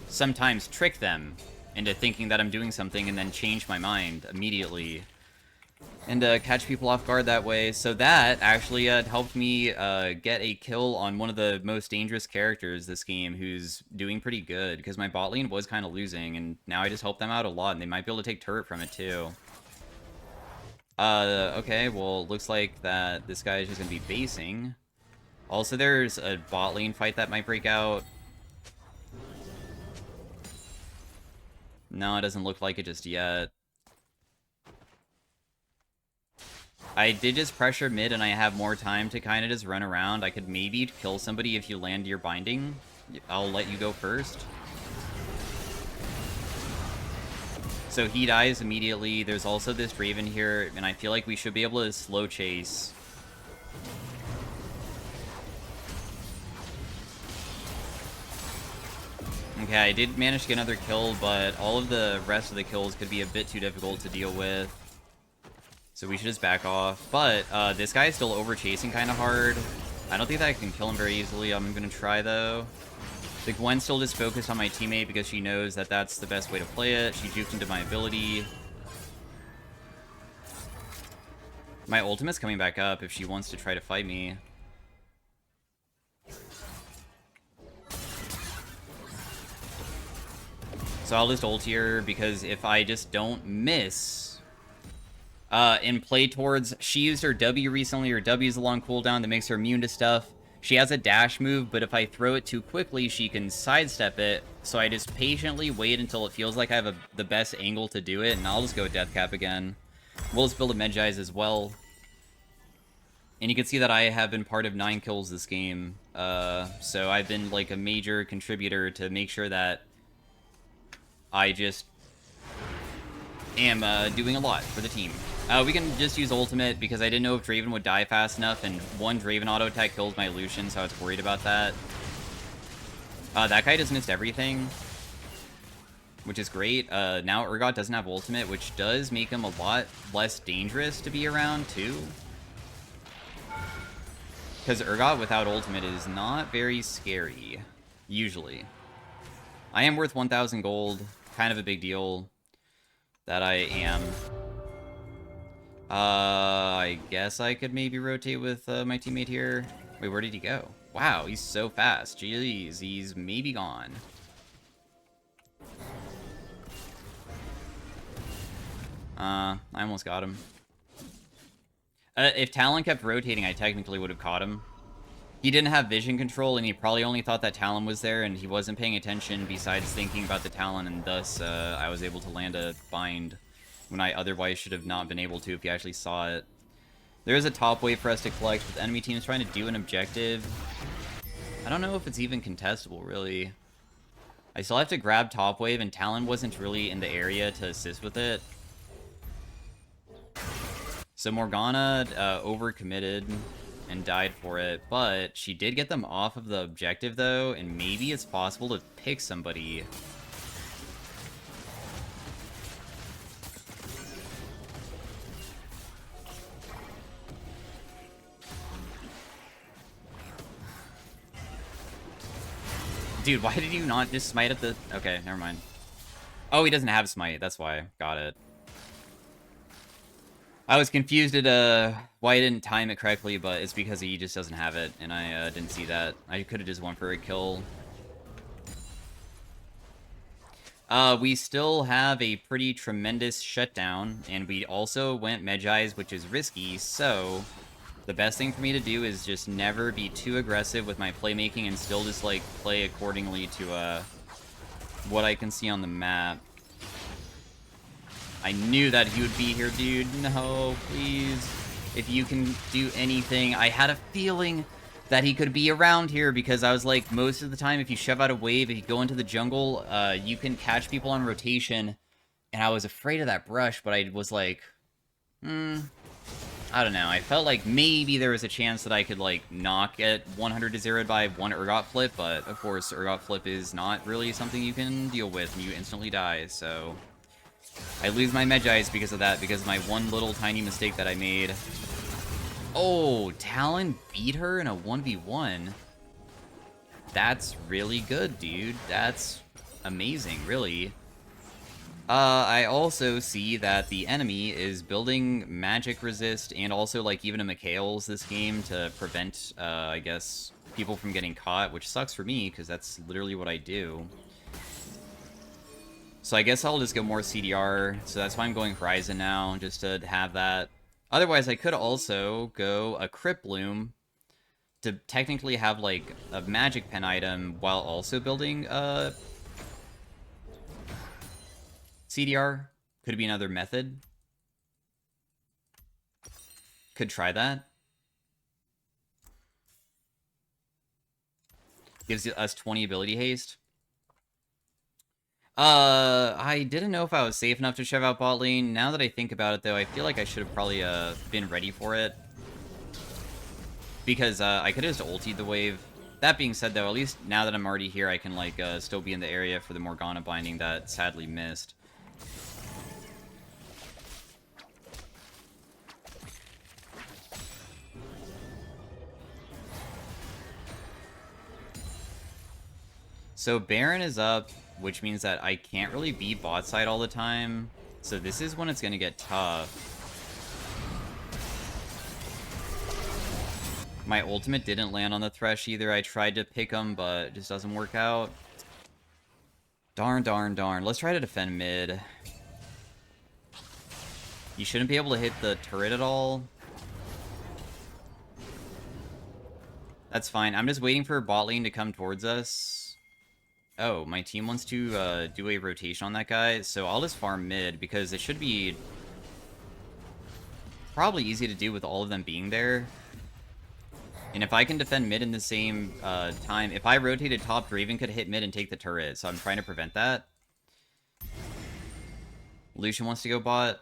sometimes trick them into thinking that I'm doing something and then change my mind immediately. And catch people off guard that way. So that actually helped me get a kill on one of the most dangerous characters this game, who's doing pretty good, because my bot lane was kind of losing, and now I just helped them out a lot, and they might be able to take turret from it too. Okay, well, looks like that this guy is just going to be basing. Also, there's a bot lane fight that might break out. No, it doesn't look like it just yet. I did just pressure mid, and I have more time to kind of just run around. I could maybe kill somebody if you land your binding. I'll let you go first. So he dies immediately. There's also this Draven here, and I feel like we should be able to slow chase. Okay, I did manage to get another kill, but all of the rest of the kills could be a bit too difficult to deal with. So we should just back off. But this guy is still over-chasing kind of hard. I don't think that I can kill him very easily. I'm going to try, though. The Gwen's still just focused on my teammate because she knows that that's the best way to play it. She juked into my ability. My ultimate's coming back up if she wants to try to fight me. So I'll just ult here, because if I just don't miss... and play towards... She used her W recently. Her W is a long cooldown that makes her immune to stuff. She has a dash move, but if I throw it too quickly, she can sidestep it. So I just patiently wait until it feels like I have the best angle to do it, and I'll just go Death Cap again. We'll just build a Medjai's as well. And you can see that I have been part of 9 kills this game. So I've been like a major contributor to make sure that I just am doing a lot for the team. We can just use ultimate because I didn't know if Draven would die fast enough, and one Draven auto attack kills my Lucian, so I was worried about that. That guy just missed everything, which is great. Now Urgot doesn't have ultimate, which does make him a lot less dangerous to be around, too. Because Urgot without ultimate is not very scary, usually. I am worth 1,000 gold, kind of a big deal that I am. I guess I could maybe rotate with my teammate here. Wait, where did he go? Wow, he's so fast. Jeez, he's maybe gone. I almost got him. If Talon kept rotating, I technically would have caught him. He didn't have vision control, and he probably only thought that Talon was there, and he wasn't paying attention besides thinking about the Talon, and thus I was able to land a bind when I otherwise should have not been able to if he actually saw it. There is a top wave for us to collect with enemy teams trying to do an objective. I don't know if it's even contestable, really. I still have to grab top wave, and Talon wasn't really in the area to assist with it. So Morgana overcommitted and died for it, but she did get them off of the objective, though, and maybe it's possible to pick somebody. Dude, why did you not just smite at the... Okay, never mind. Oh, he doesn't have smite, that's why. Got it. I was confused at why I didn't time it correctly, but it's because he just doesn't have it, and I didn't see that. I could have just went for a kill. We still have a pretty tremendous shutdown, and we also went Medjai's, which is risky, so the best thing for me to do is just never be too aggressive with my playmaking and still just, like, play accordingly to what I can see on the map. I knew that he would be here, dude. No, please. If you can do anything. I had a feeling that he could be around here because I was like, most of the time, if you shove out a wave, if you go into the jungle, you can catch people on rotation. And I was afraid of that brush, but I was like, I don't know. I felt like maybe there was a chance that I could, like, not get 100 to 0'd by one Urgot flip, but of course, Urgot flip is not really something you can deal with, and you instantly die, so... I lose my Medjai's because of that, because of my one little tiny mistake that I made. Oh, Talon beat her in a 1v1. That's really good, dude. That's amazing, really. I also see that the enemy is building magic resist and also, like, even a Mikhail's this game to prevent, I guess, people from getting caught, which sucks for me, because that's literally what I do. So I guess I'll just go more CDR, so that's why I'm going Horizon now, just to have that. Otherwise, I could also go a Crypt Bloom to technically have, like, a magic pen item while also building CDR. Could be another method. Could try that. Gives us 20 ability haste. I didn't know if I was safe enough to shove out bot lane. Now that I think about it, though, I feel like I should have probably, been ready for it. Because, I could have just ultied the wave. That being said, though, at least now that I'm already here, I can, like, still be in the area for the Morgana binding that sadly missed. So Baron is up, which means that I can't really be bot side all the time. So this is when it's going to get tough. My ultimate didn't land on the Thresh either. I tried to pick him, but it just doesn't work out. Darn, darn, darn. Let's try to defend mid. You shouldn't be able to hit the turret at all. That's fine. I'm just waiting for bot lane to come towards us. Oh, my team wants to do a rotation on that guy, so I'll just farm mid, because it should be probably easy to do with all of them being there. And if I can defend mid in the same time, if I rotated top, Draven could hit mid and take the turret. So I'm trying to prevent that. Lucian wants to go bot.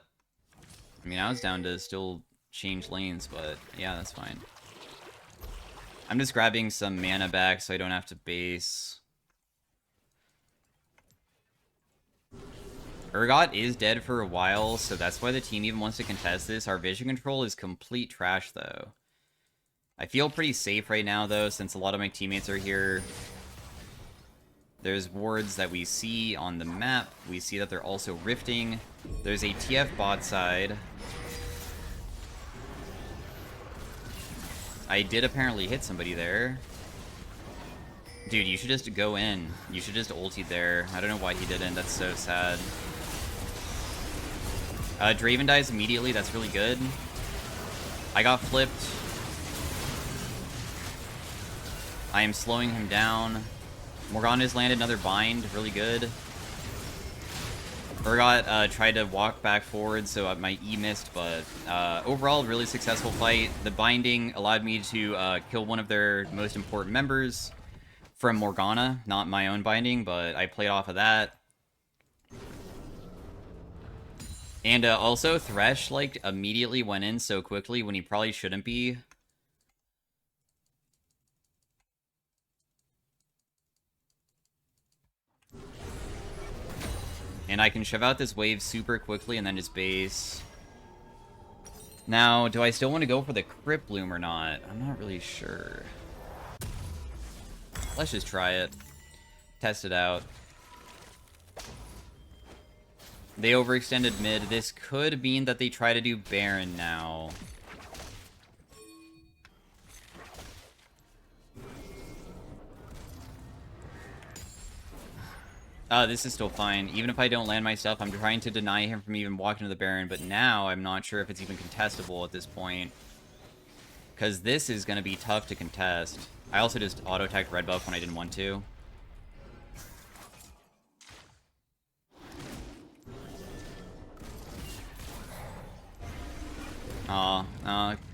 I mean, I was down to still change lanes, but yeah, that's fine. I'm just grabbing some mana back so I don't have to base. Urgot is dead for a while, so that's why the team even wants to contest this. Our vision control is complete trash, though. I feel pretty safe right now, though, since a lot of my teammates are here. There's wards that we see on the map. We see that they're also rifting. There's a TF bot side. I did apparently hit somebody there. Dude, you should just go in. You should just ulti there. I don't know why he didn't. That's so sad. Draven dies immediately. That's really good. I got flipped. I am slowing him down. Morgana's landed another bind. Really good. Urgot tried to walk back forward, so my E missed, but overall, really successful fight. The binding allowed me to kill one of their most important members from Morgana. Not my own binding, but I played off of that. And also, Thresh, like, immediately went in so quickly when he probably shouldn't be. And I can shove out this wave super quickly and then just base. Now, do I still want to go for the Crypt Bloom or not? I'm not really sure. Let's just try it. Test it out. They overextended mid. This could mean that they try to do Baron now. This is still fine. Even if I don't land my stuff, I'm trying to deny him from even walking to the Baron, but now I'm not sure if it's even contestable at this point. Because this is going to be tough to contest. I also just auto-attacked red buff when I didn't want to.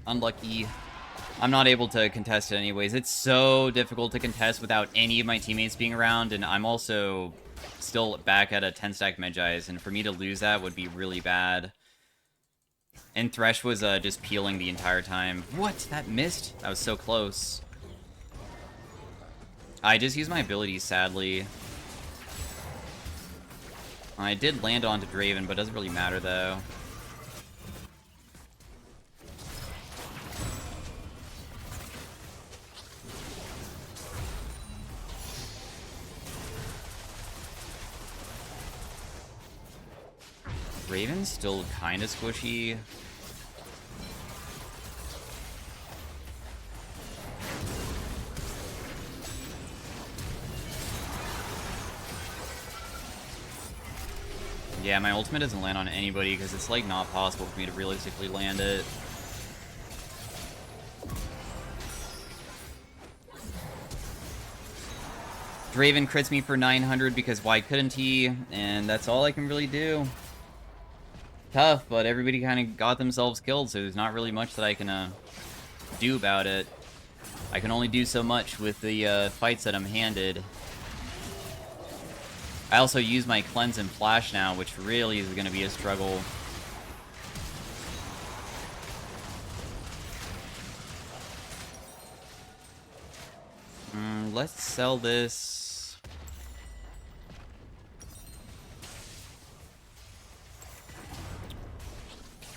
Unlucky. I'm not able to contest it anyways. It's so difficult to contest without any of my teammates being around, and I'm also still back at a 10-stack Medjais, and for me to lose that would be really bad. And Thresh was just peeling the entire time. What? That missed? That was so close. I just used my abilities, sadly. I did land onto Draven, but it doesn't really matter, though. Raven's still kind of squishy. Yeah, my ultimate doesn't land on anybody because it's like not possible for me to realistically land it. Draven crits me for 900 because why couldn't he? And that's all I can really do. Tough, but everybody kind of got themselves killed, so there's not really much that I can do about it. I can only do so much with the fights that I'm handed. I also use my cleanse and flash now, which really is going to be a struggle. Let's sell this.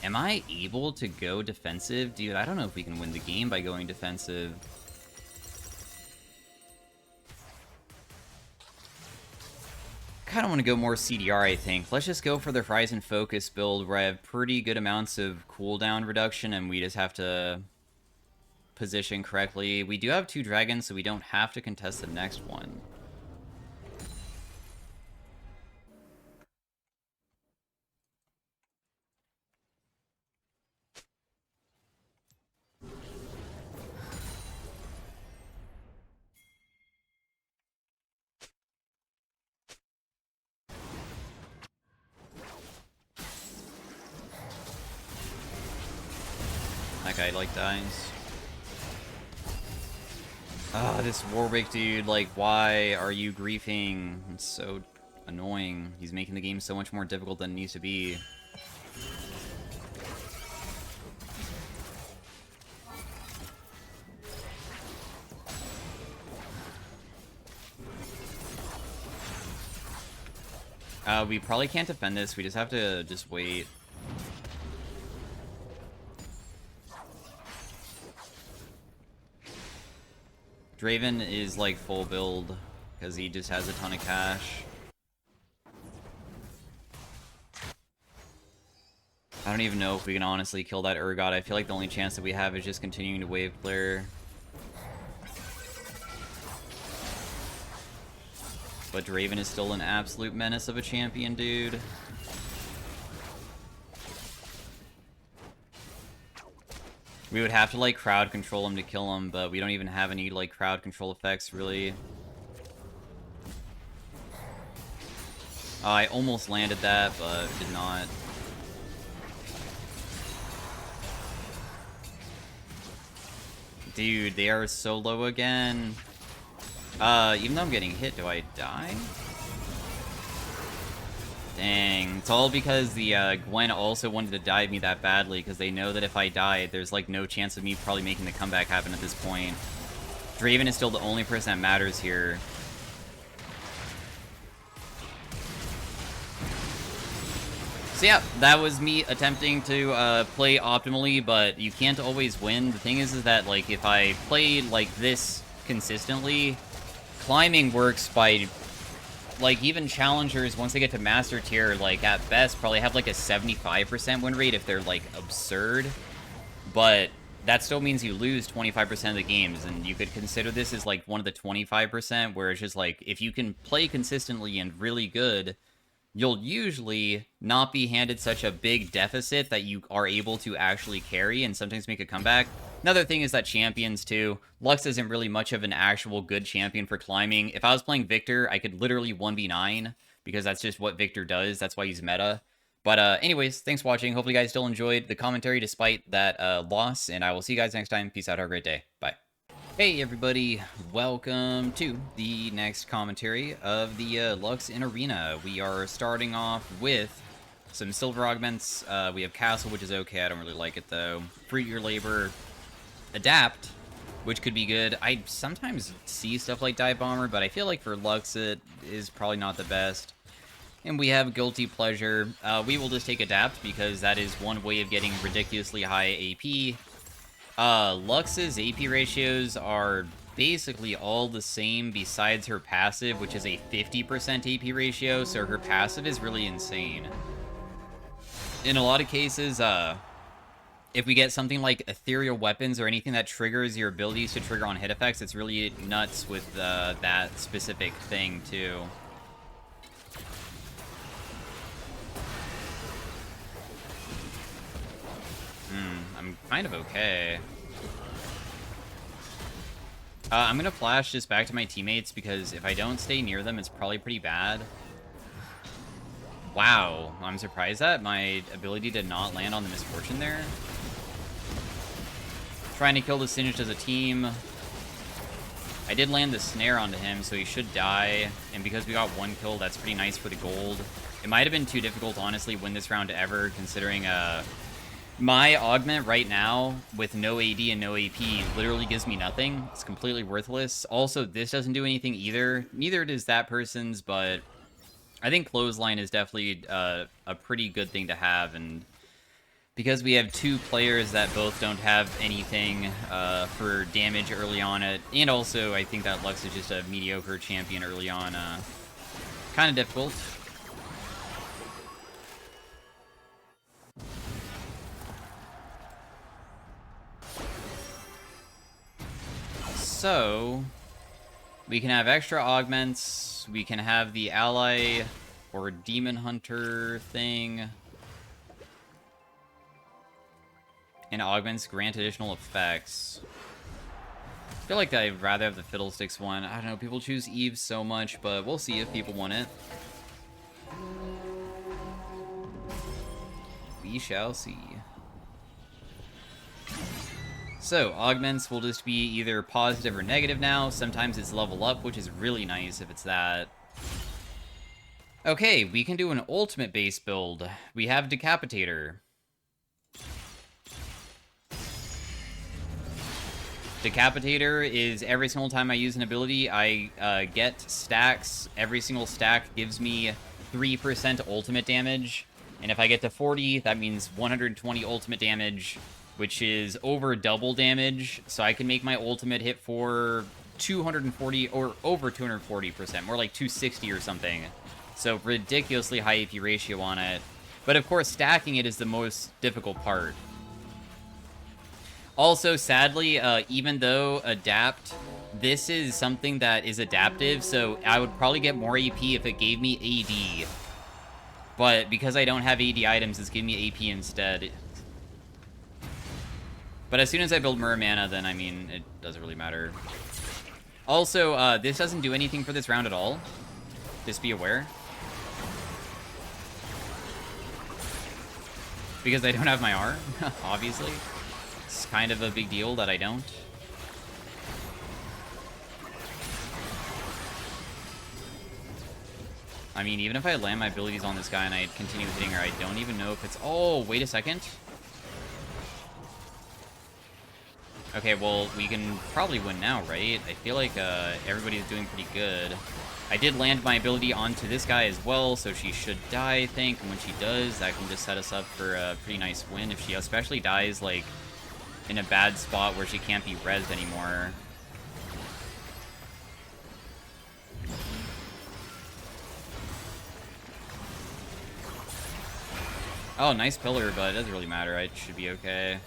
Am I able to go defensive? Dude, I don't know if we can win the game by going defensive. Kind of want to go more CDR, I think. Let's just go for the Horizon Focus build where I have pretty good amounts of cooldown reduction and we just have to position correctly. We do have 2 dragons, so we don't have to contest the next one. That guy, like, dies. Ah, this Warwick dude, like, why are you griefing? It's so annoying. He's making the game so much more difficult than it needs to be. We probably can't defend this. We just have to just wait. Draven is like full build because he just has a ton of cash. I don't even know if we can honestly kill that Urgot. I feel like the only chance that we have is just continuing to wave clear. But Draven is still an absolute menace of a champion, dude. We would have to, like, crowd control him to kill him, but we don't even have any, like, crowd control effects, really. I almost landed that, but did not. Dude, they are so low again. Even though I'm getting hit, do I die? Dang. It's all because the Gwen also wanted to dive me that badly, because they know that if I die, there's like no chance of me probably making the comeback happen at this point. Draven is still the only person that matters here. So yeah, that was me attempting to play optimally, but you can't always win. The thing is that like if I played like this consistently, climbing works by like even challengers once they get to master tier, like at best probably have like a 75% win rate if they're like absurd. But that still means you lose 25% of the games, and you could consider this as like one of the 25% where it's just like if you can play consistently and really good, you'll usually not be handed such a big deficit that you are able to actually carry and sometimes make a comeback. Another thing is that champions, too. Lux isn't really much of an actual good champion for climbing. If I was playing Victor, I could literally 1v9, because that's just what Victor does. That's why he's meta. But anyways, thanks for watching. Hopefully you guys still enjoyed the commentary despite that loss, and I will see you guys next time. Peace out. Have a great day. Bye. Hey everybody, welcome to the next commentary of the Lux in Arena. We are starting off with some silver augments. We have Castle, which is okay. I don't really like it though. Fruit Your Labor, Adapt, which could be good. I sometimes see stuff like Dive Bomber, but I feel like for Lux it is probably not the best. And we have Guilty Pleasure. We will just take Adapt because that is one way of getting ridiculously high AP. Lux's AP ratios are basically all the same besides her passive, which is a 50% AP ratio, so her passive is really insane. In a lot of cases, if we get something like ethereal weapons or anything that triggers your abilities to trigger on hit effects, it's really nuts with that specific thing, too. I'm kind of okay. I'm gonna flash just back to my teammates, because if I don't stay near them, it's probably pretty bad. Wow, I'm surprised that my ability did not land on the Misfortune there. Trying to kill the Singed as a team. I did land the Snare onto him, so he should die. And because we got one kill, that's pretty nice for the gold. It might have been too difficult to honestly win this round ever, considering my augment right now, with no AD and no AP, literally gives me nothing. It's completely worthless. Also, this doesn't do anything either. Neither does that person's, but I think Clothesline is definitely a pretty good thing to have. And because we have two players that both don't have anything for damage early on, and also I think that Lux is just a mediocre champion early on, kind of difficult. So, we can have extra augments, we can have the ally or demon hunter thing, and augments grant additional effects. I feel like I'd rather have the Fiddlesticks one. I don't know, people choose Eve so much, but we'll see if people want it. We shall see. So, augments will just be either positive or negative now. Sometimes it's level up, which is really nice if it's that. Okay, we can do an ultimate base build. We have Decapitator. Decapitator is every single time I use an ability, I get stacks. Every single stack gives me 3% ultimate damage. And if I get to 40, that means 120 ultimate damage, which is over double damage. So I can make my ultimate hit for 240 or over 240%, more like 260 or something. So ridiculously high AP ratio on it. But of course, stacking it is the most difficult part. Also, sadly, even though adapt, this is something that is adaptive, so I would probably get more AP if it gave me AD. But because I don't have AD items, it's giving me AP instead. But as soon as I build Mana, then, I mean, it doesn't really matter. Also, this doesn't do anything for this round at all. Just be aware. Because I don't have my R, obviously. It's kind of a big deal that I don't. I mean, even if I land my abilities on this guy and I continue hitting her, I don't even know if it's... Oh, wait a second. Okay, well, we can probably win now, right? I feel like everybody's doing pretty good. I did land my ability onto this guy as well, so she should die, I think. And when she does, that can just set us up for a pretty nice win. If she especially dies, like, in a bad spot where she can't be rezzed anymore. Oh, nice pillar, but it doesn't really matter. I should be okay. I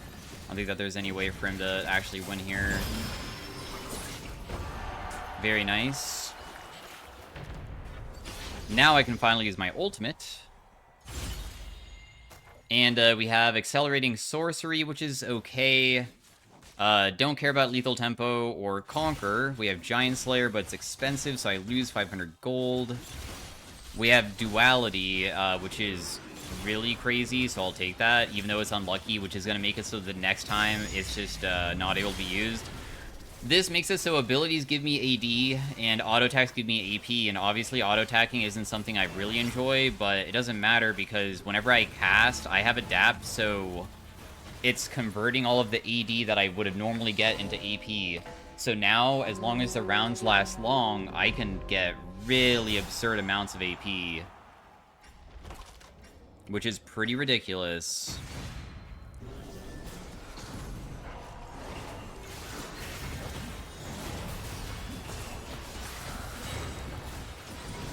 don't think that there's any way for him to actually win here. Very nice. Now I can finally use my ultimate. And we have Accelerating Sorcery, which is okay. Don't care about Lethal Tempo or Conquer. We have Giant Slayer, but it's expensive, so I lose 500 gold. We have Duality, which is really crazy, so I'll take that, even though it's unlucky, which is going to make it so the next time it's just not able to be used. This makes it so abilities give me AD, and auto-attacks give me AP, and obviously auto-attacking isn't something I really enjoy, but it doesn't matter because whenever I cast, I have Adapt, so it's converting all of the AD that I would have normally get into AP. So now, as long as the rounds last long, I can get really absurd amounts of AP. Which is pretty ridiculous.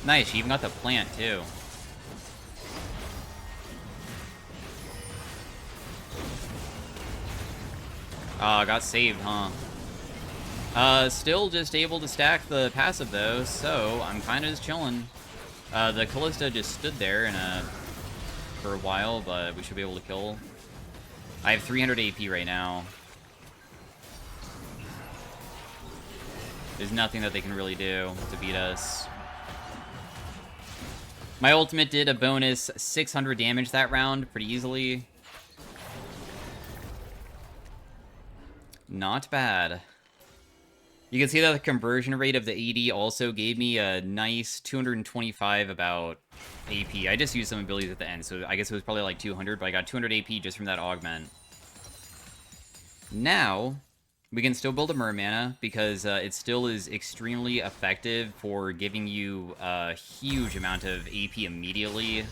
Nice, she even got the plant, too. Got saved, huh? Still just able to stack the passive, though, so I'm kind of just chilling. The Callista just stood there for a while, but we should be able to kill. I have 300 AP right now. There's nothing that they can really do to beat us. My ultimate did a bonus 600 damage that round pretty easily. Not bad. You can see that the conversion rate of the AD also gave me a nice 225 about AP. I just used some abilities at the end, so I guess it was probably like 200, but I got 200 AP just from that augment. Now, we can still build a Mana because it still is extremely effective for giving you a huge amount of AP immediately.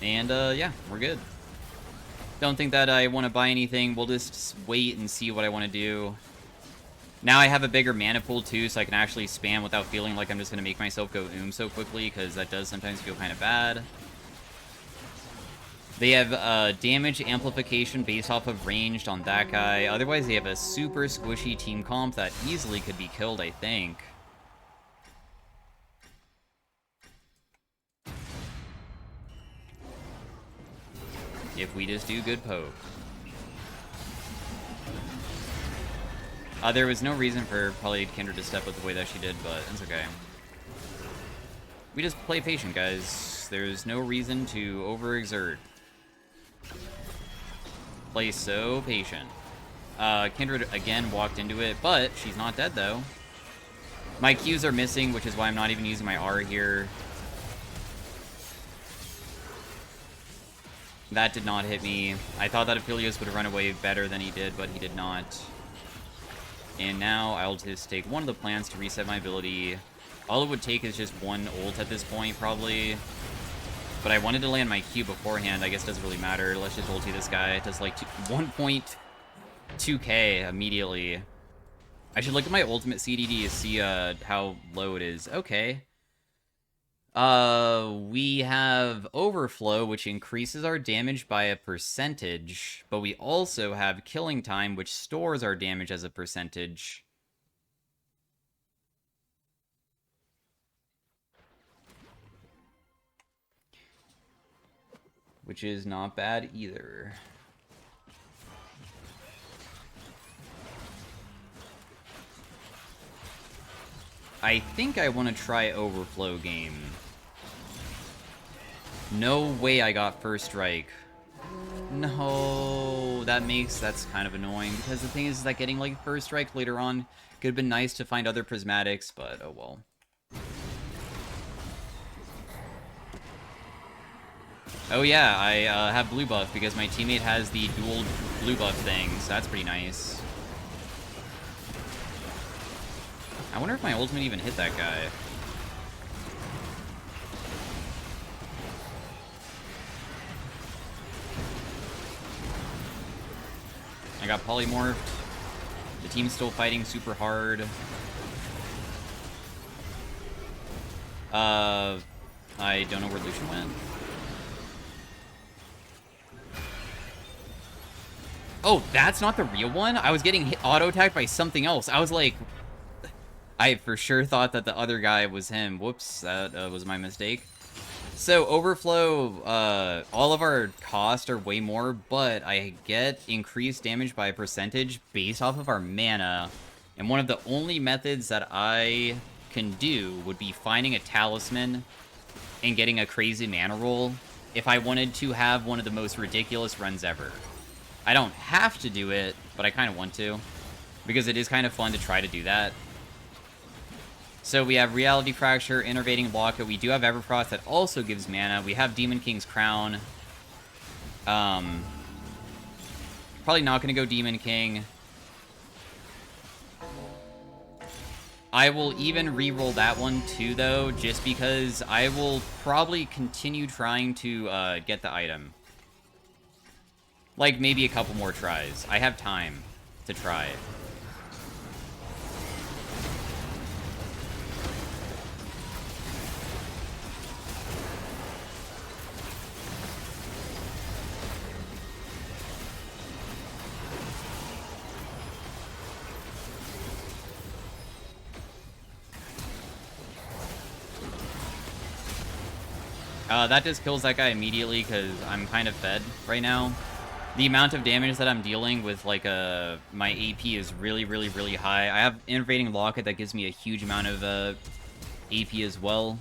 And yeah, we're good. Don't think that I want to buy anything. We'll just wait and see what I want to do. Now I have a bigger mana pool too, so I can actually spam without feeling like I'm just going to make myself go so quickly, because that does sometimes feel kind of bad. They have damage amplification based off of ranged on that guy. Otherwise, they have a super squishy team comp that easily could be killed, I think. If we just do good poke. There was no reason for probably Kindred to step up the way that she did, but it's okay. We just play patient, guys. There's no reason to overexert. Play so patient. Kindred again walked into it, but she's not dead though. My Qs are missing, which is why I'm not even using my R here. That did not hit me. I thought that Aphelios would run away better than he did, but he did not. And now I'll just take one of the plants to reset my ability. All it would take is just one ult at this point, probably. But I wanted to land my Q beforehand. I guess it doesn't really matter. Let's just ulti this guy. It does like 1.2k immediately. I should look at my ultimate CDD to see how low it is. Okay. We have Overflow, which increases our damage by a percentage, but we also have Killing Time, which stores our damage as a percentage. Which is not bad either. I think I want to try Overflow game. No way I got first strike. No, that's kind of annoying, because the thing is that getting like first strike later on could have been nice to find other prismatics, but oh well. Oh yeah, I have blue buff because my teammate has the dual blue buff thing, so that's pretty nice. I wonder if my ultimate even hit that guy. I got polymorphed. The team's still fighting super hard. I don't know where Lucian went. Oh, that's not the real one? I was getting auto-attacked by something else. I was like... I for sure thought that the other guy was him. Whoops, that was my mistake. So, Overflow, all of our costs are way more, but I get increased damage by a percentage based off of our mana. And one of the only methods that I can do would be finding a talisman and getting a crazy mana roll if I wanted to have one of the most ridiculous runs ever. I don't have to do it, but I kind of want to, because it is kind of fun to try to do that. So we have Reality Fracture, Innervating Blocker. We do have Everfrost that also gives mana. We have Demon King's Crown. Probably not going to go Demon King. I will even re-roll that one too, though, just because I will probably continue trying to get the item. Like, maybe a couple more tries. I have time to try. That just kills that guy immediately because I'm kind of fed right now. The amount of damage that I'm dealing with, like, my AP is really, really, really high. I have Innervating Locket that gives me a huge amount of AP as well.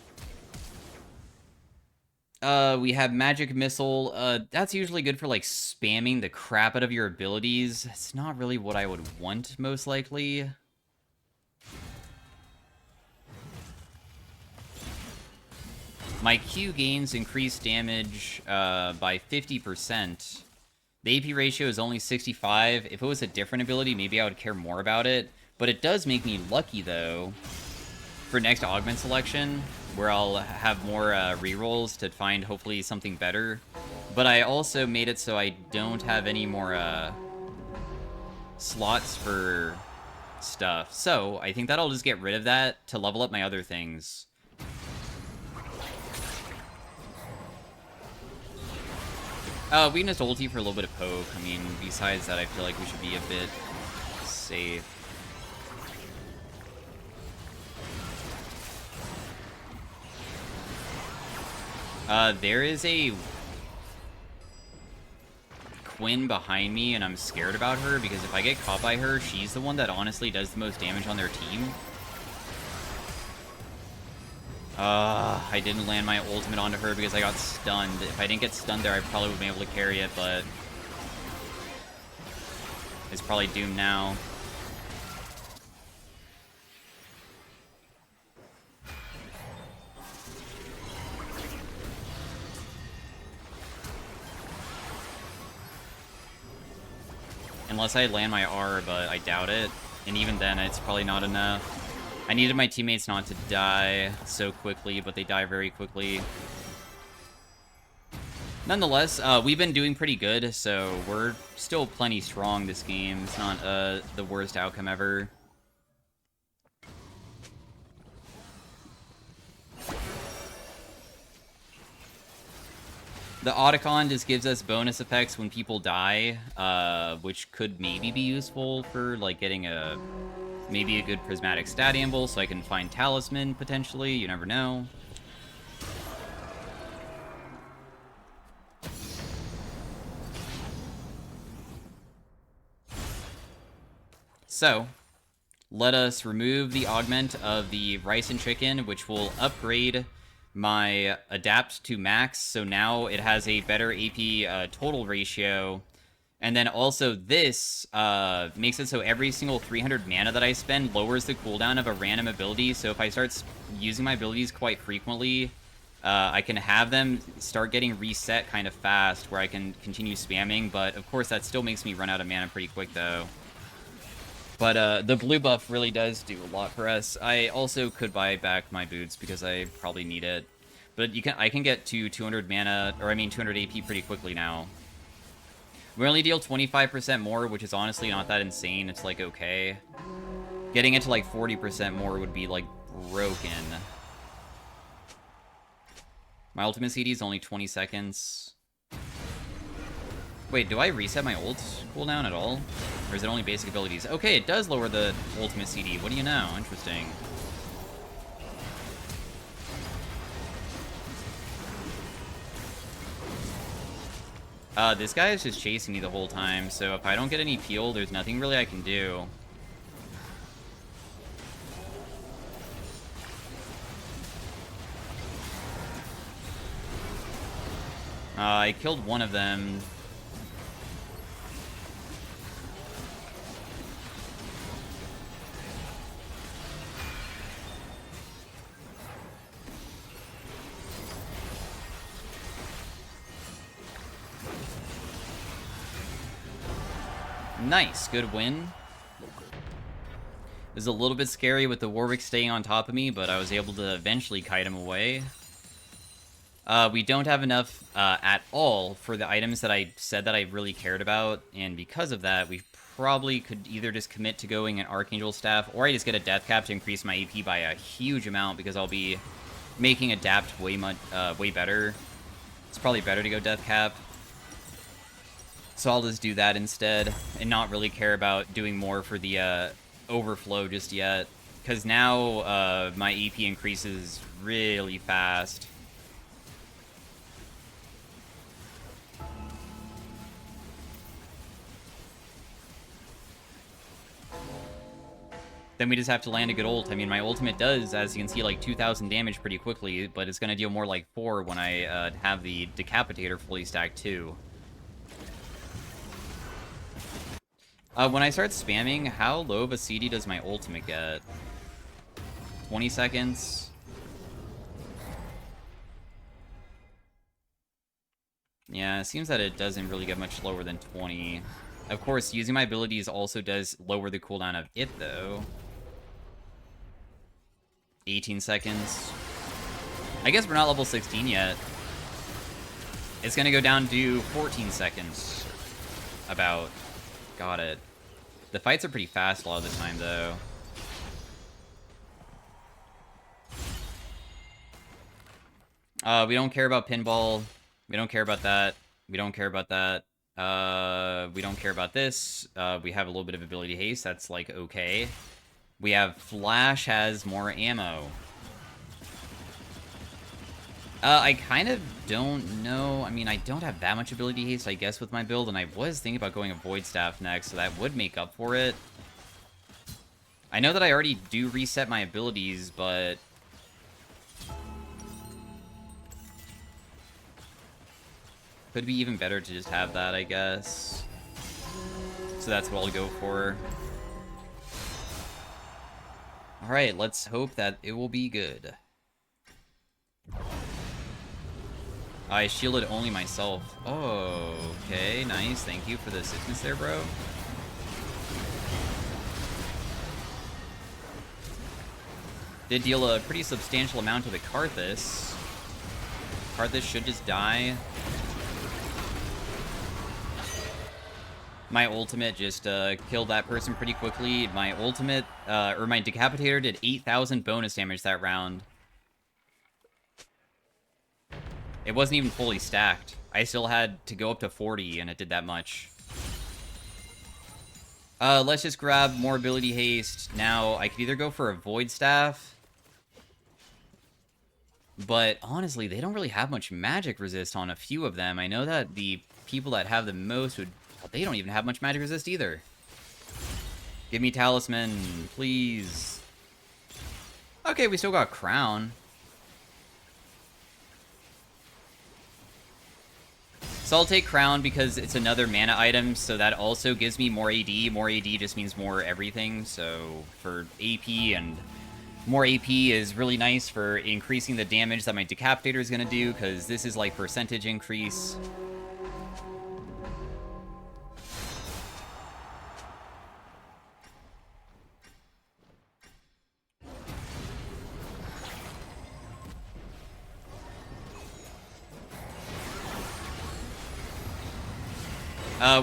We have Magic Missile. That's usually good for, like, spamming the crap out of your abilities. It's not really what I would want, most likely. My Q gains increased damage by 50%. The AP ratio is only 65. If it was a different ability, maybe I would care more about it. But it does make me lucky, though, for next Augment selection, where I'll have more rerolls to find, hopefully, something better. But I also made it so I don't have any more slots for stuff. So I think that I'll just get rid of that to level up my other things. We can just ulti for a little bit of poke. I mean, besides that, I feel like we should be a bit safe. There is a Quinn behind me, and I'm scared about her, because if I get caught by her, she's the one that honestly does the most damage on their team. I didn't land my ultimate onto her because I got stunned. If I didn't get stunned there, I probably would have been able to carry it, but it's probably doomed now. Unless I land my R, but I doubt it. And even then, it's probably not enough. I needed my teammates not to die so quickly, but they die very quickly. Nonetheless, we've been doing pretty good, so we're still plenty strong this game. It's not the worst outcome ever. The Otacon just gives us bonus effects when people die, which could maybe be useful for, like, getting maybe a good prismatic stat amble, so I can find Talisman, potentially. You never know. So, let us remove the augment of the rice and chicken, which will upgrade my adapt to max, so now it has a better AP total ratio. And then also this makes it so every single 300 mana that I spend lowers the cooldown of a random ability, so if I start using my abilities quite frequently, I can have them start getting reset kind of fast, where I can continue spamming, but of course that still makes me run out of mana pretty quick though. But the blue buff really does do a lot for us. I also could buy back my boots because I probably need it. But I can get to 200 mana, or I mean 200 AP pretty quickly now. We only deal 25% more, which is honestly not that insane. It's like okay. Getting it to like 40% more would be like broken. My ultimate CD is only 20 seconds. Wait, do I reset my ult cooldown at all? Or is it only basic abilities? Okay, it does lower the ultimate CD. What do you know? Interesting. This guy is just chasing me the whole time, so if I don't get any peel, there's nothing really I can do. I killed one of them. Nice, good win. It was a little bit scary with the Warwick staying on top of me, but I was able to eventually kite him away. We don't have enough at all for the items that I said that I really cared about, and because of that, we probably could either just commit to going an Archangel Staff, or I just get a Death Cap to increase my AP by a huge amount, because I'll be making Adapt way better. It's probably better to go Death Cap. So I'll just do that instead, and not really care about doing more for the overflow just yet. Because now my EP increases really fast. Then we just have to land a good ult. I mean, my ultimate does, as you can see, like 2,000 damage pretty quickly, but it's going to deal more like 4 when I have the Decapitator fully stacked too. When I start spamming, how low of a CD does my ultimate get? 20 seconds? Yeah, it seems that it doesn't really get much lower than 20. Of course, using my abilities also does lower the cooldown of it, though. 18 seconds. I guess we're not level 16 yet. It's gonna go down to 14 seconds. About. Got it. The fights are pretty fast a lot of the time, though. We don't care about pinball. We don't care about that. We don't care about that. We don't care about this. We have a little bit of ability haste. That's, like, okay. We have Flash has more ammo. I kind of don't know. I mean, I don't have that much ability haste, I guess, with my build, and I was thinking about going a Void Staff next, so that would make up for it. I know that I already do reset my abilities, but Could be even better to just have that, I guess. So that's what I'll go for. Alright, let's hope that it will be good. I shielded only myself. Oh, okay, nice. Thank you for the assistance there, bro. Did deal a pretty substantial amount to the Karthus. Karthus should just die. My ultimate just killed that person pretty quickly. My ultimate, or my Decapitator did 8,000 bonus damage that round. It wasn't even fully stacked. I still had to go up to 40, and it did that much. Let's just grab more ability haste. Now, I could either go for a Void Staff, but honestly, they don't really have much magic resist on a few of them. I know that the people that have the most would... They don't even have much magic resist either. Give me Talisman, please. Okay, we still got Crown. So I'll take Crown because it's another mana item, so that also gives me more AD. More AD just means more everything, so for AP, and more AP is really nice for increasing the damage that my Decapitator is going to do, because this is like percentage increase.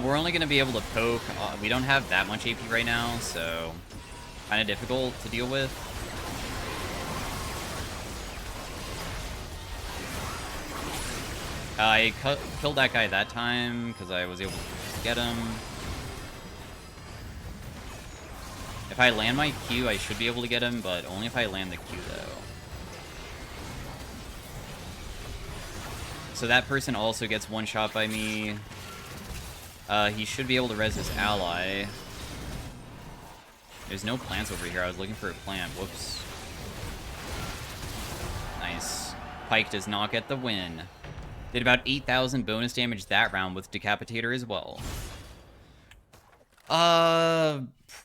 We're only going to be able to poke. We don't have that much AP right now, so kind of difficult to deal with. I killed that guy that time because I was able to get him. If I land my Q, I should be able to get him, but only if I land the Q, though. So that person also gets one shot by me. He should be able to res his ally. There's no plants over here. I was looking for a plant. Whoops. Nice. Pike does not get the win. Did about 8,000 bonus damage that round with Decapitator as well.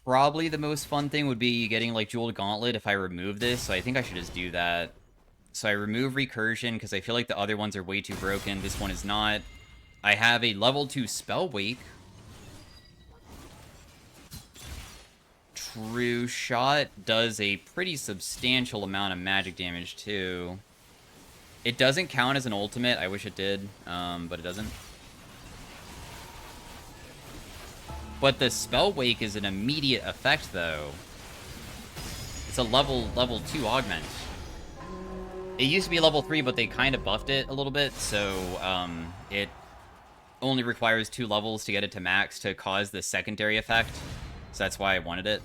Probably the most fun thing would be getting, like, Jeweled Gauntlet if I remove this, so I think I should just do that. So I remove Recursion, because I feel like the other ones are way too broken. This one is not. I have a level 2 Spell Wake. True Shot does a pretty substantial amount of magic damage, too. It doesn't count as an ultimate. I wish it did, but it doesn't. But the Spell Wake is an immediate effect, though. It's a level 2 augment. It used to be level 3, but they kind of buffed it a little bit, so it only requires 2 levels to get it to max to cause the secondary effect. So that's why I wanted it.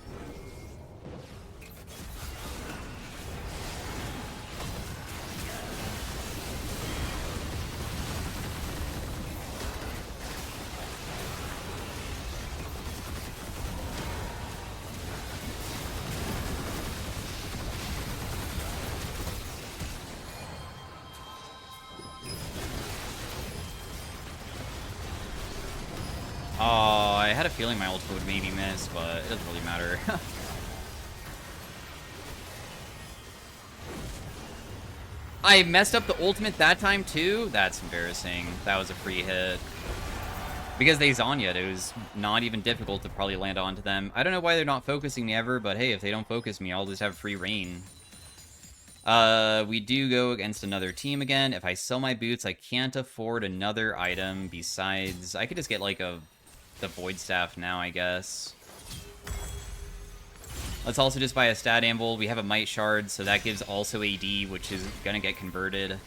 Oh, I had a feeling my ult would maybe miss, but it doesn't really matter. I messed up the ultimate that time too? That's embarrassing. That was a free hit. Because they Zanya'd, it was not even difficult to probably land onto them. I don't know why they're not focusing me ever, but hey, if they don't focus me, I'll just have free reign. We do go against another team again. If I sell my boots, I can't afford another item besides... I could just get like the Void Staff now, I guess. Let's also just buy a Stat Anvil. We have a Might Shard, so that gives also AD, which is gonna get converted.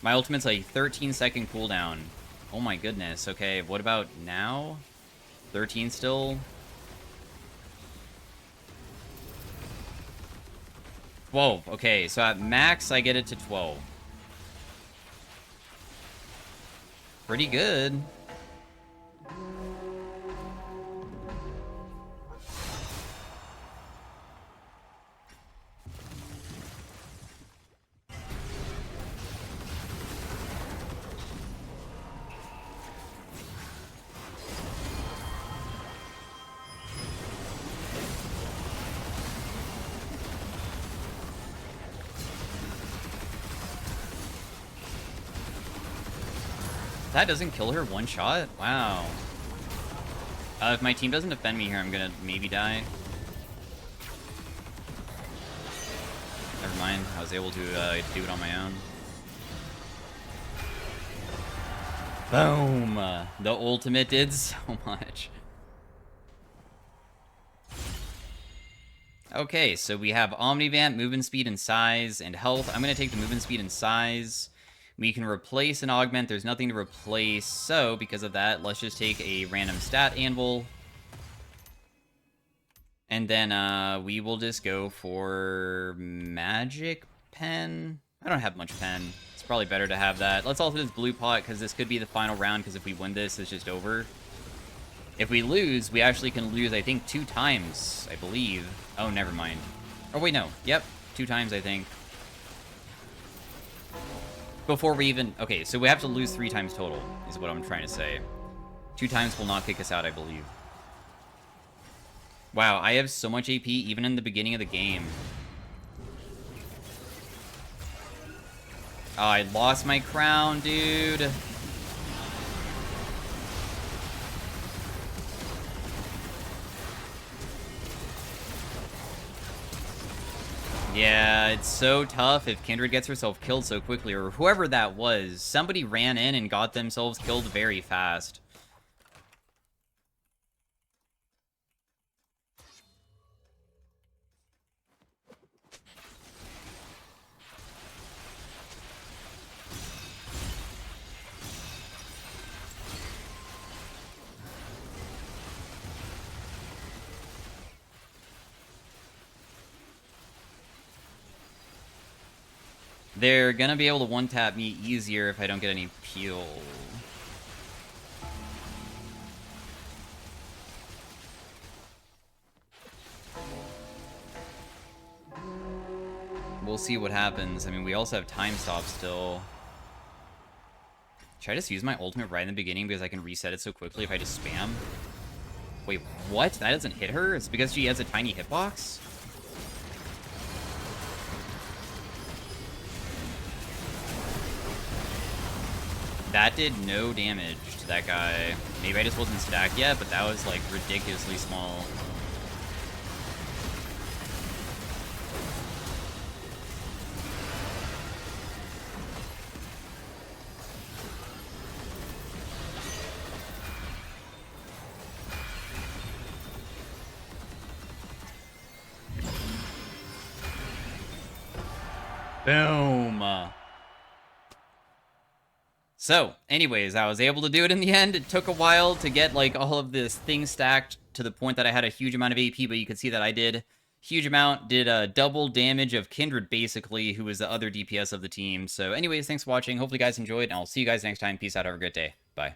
My ultimate's a 13-second cooldown. Oh my goodness. Okay, what about now? 13 still? 12. Okay, so at max, I get it to 12. Pretty good. That doesn't kill her one shot? Wow. If my team doesn't defend me here, I'm gonna maybe die. Never mind. I was able to do it on my own. Boom! The ultimate did so much. Okay, so we have Omnivamp, movement speed and size, and health. I'm going to take the movement speed and size. We can replace and augment. There's nothing to replace, so because of that, let's just take a random stat anvil. And then we will just go for magic pen. I don't have much pen. It's probably better to have that. Let's also this blue pot, because this could be the final round, because if we win this, it's just over. If we lose, we actually can lose, I think, 2 times, I believe. Oh, never mind. Oh, wait, no. Yep, 2 times, I think. Before we even... Okay, so we have to lose 3 times total, is what I'm trying to say. 2 times will not kick us out, I believe. Wow, I have so much AP, even in the beginning of the game. Oh, I lost my crown, dude. Yeah, it's so tough if Kindred gets herself killed so quickly, or whoever that was. Somebody ran in and got themselves killed very fast. They're gonna be able to one-tap me easier if I don't get any peel. We'll see what happens. I mean, we also have time stop still. Should I just use my ultimate right in the beginning because I can reset it so quickly if I just spam? Wait, what? That doesn't hit her? It's because she has a tiny hitbox? That did no damage to that guy. Maybe I just wasn't stacked yet, but that was, like, ridiculously small. Boom! So, anyways, I was able to do it in the end. It took a while to get, like, all of this thing stacked to the point that I had a huge amount of AP, but you can see that I did huge amount, did a double damage of Kindred, basically, who was the other DPS of the team. So, anyways, thanks for watching. Hopefully you guys enjoyed, and I'll see you guys next time. Peace out. Have a great day. Bye.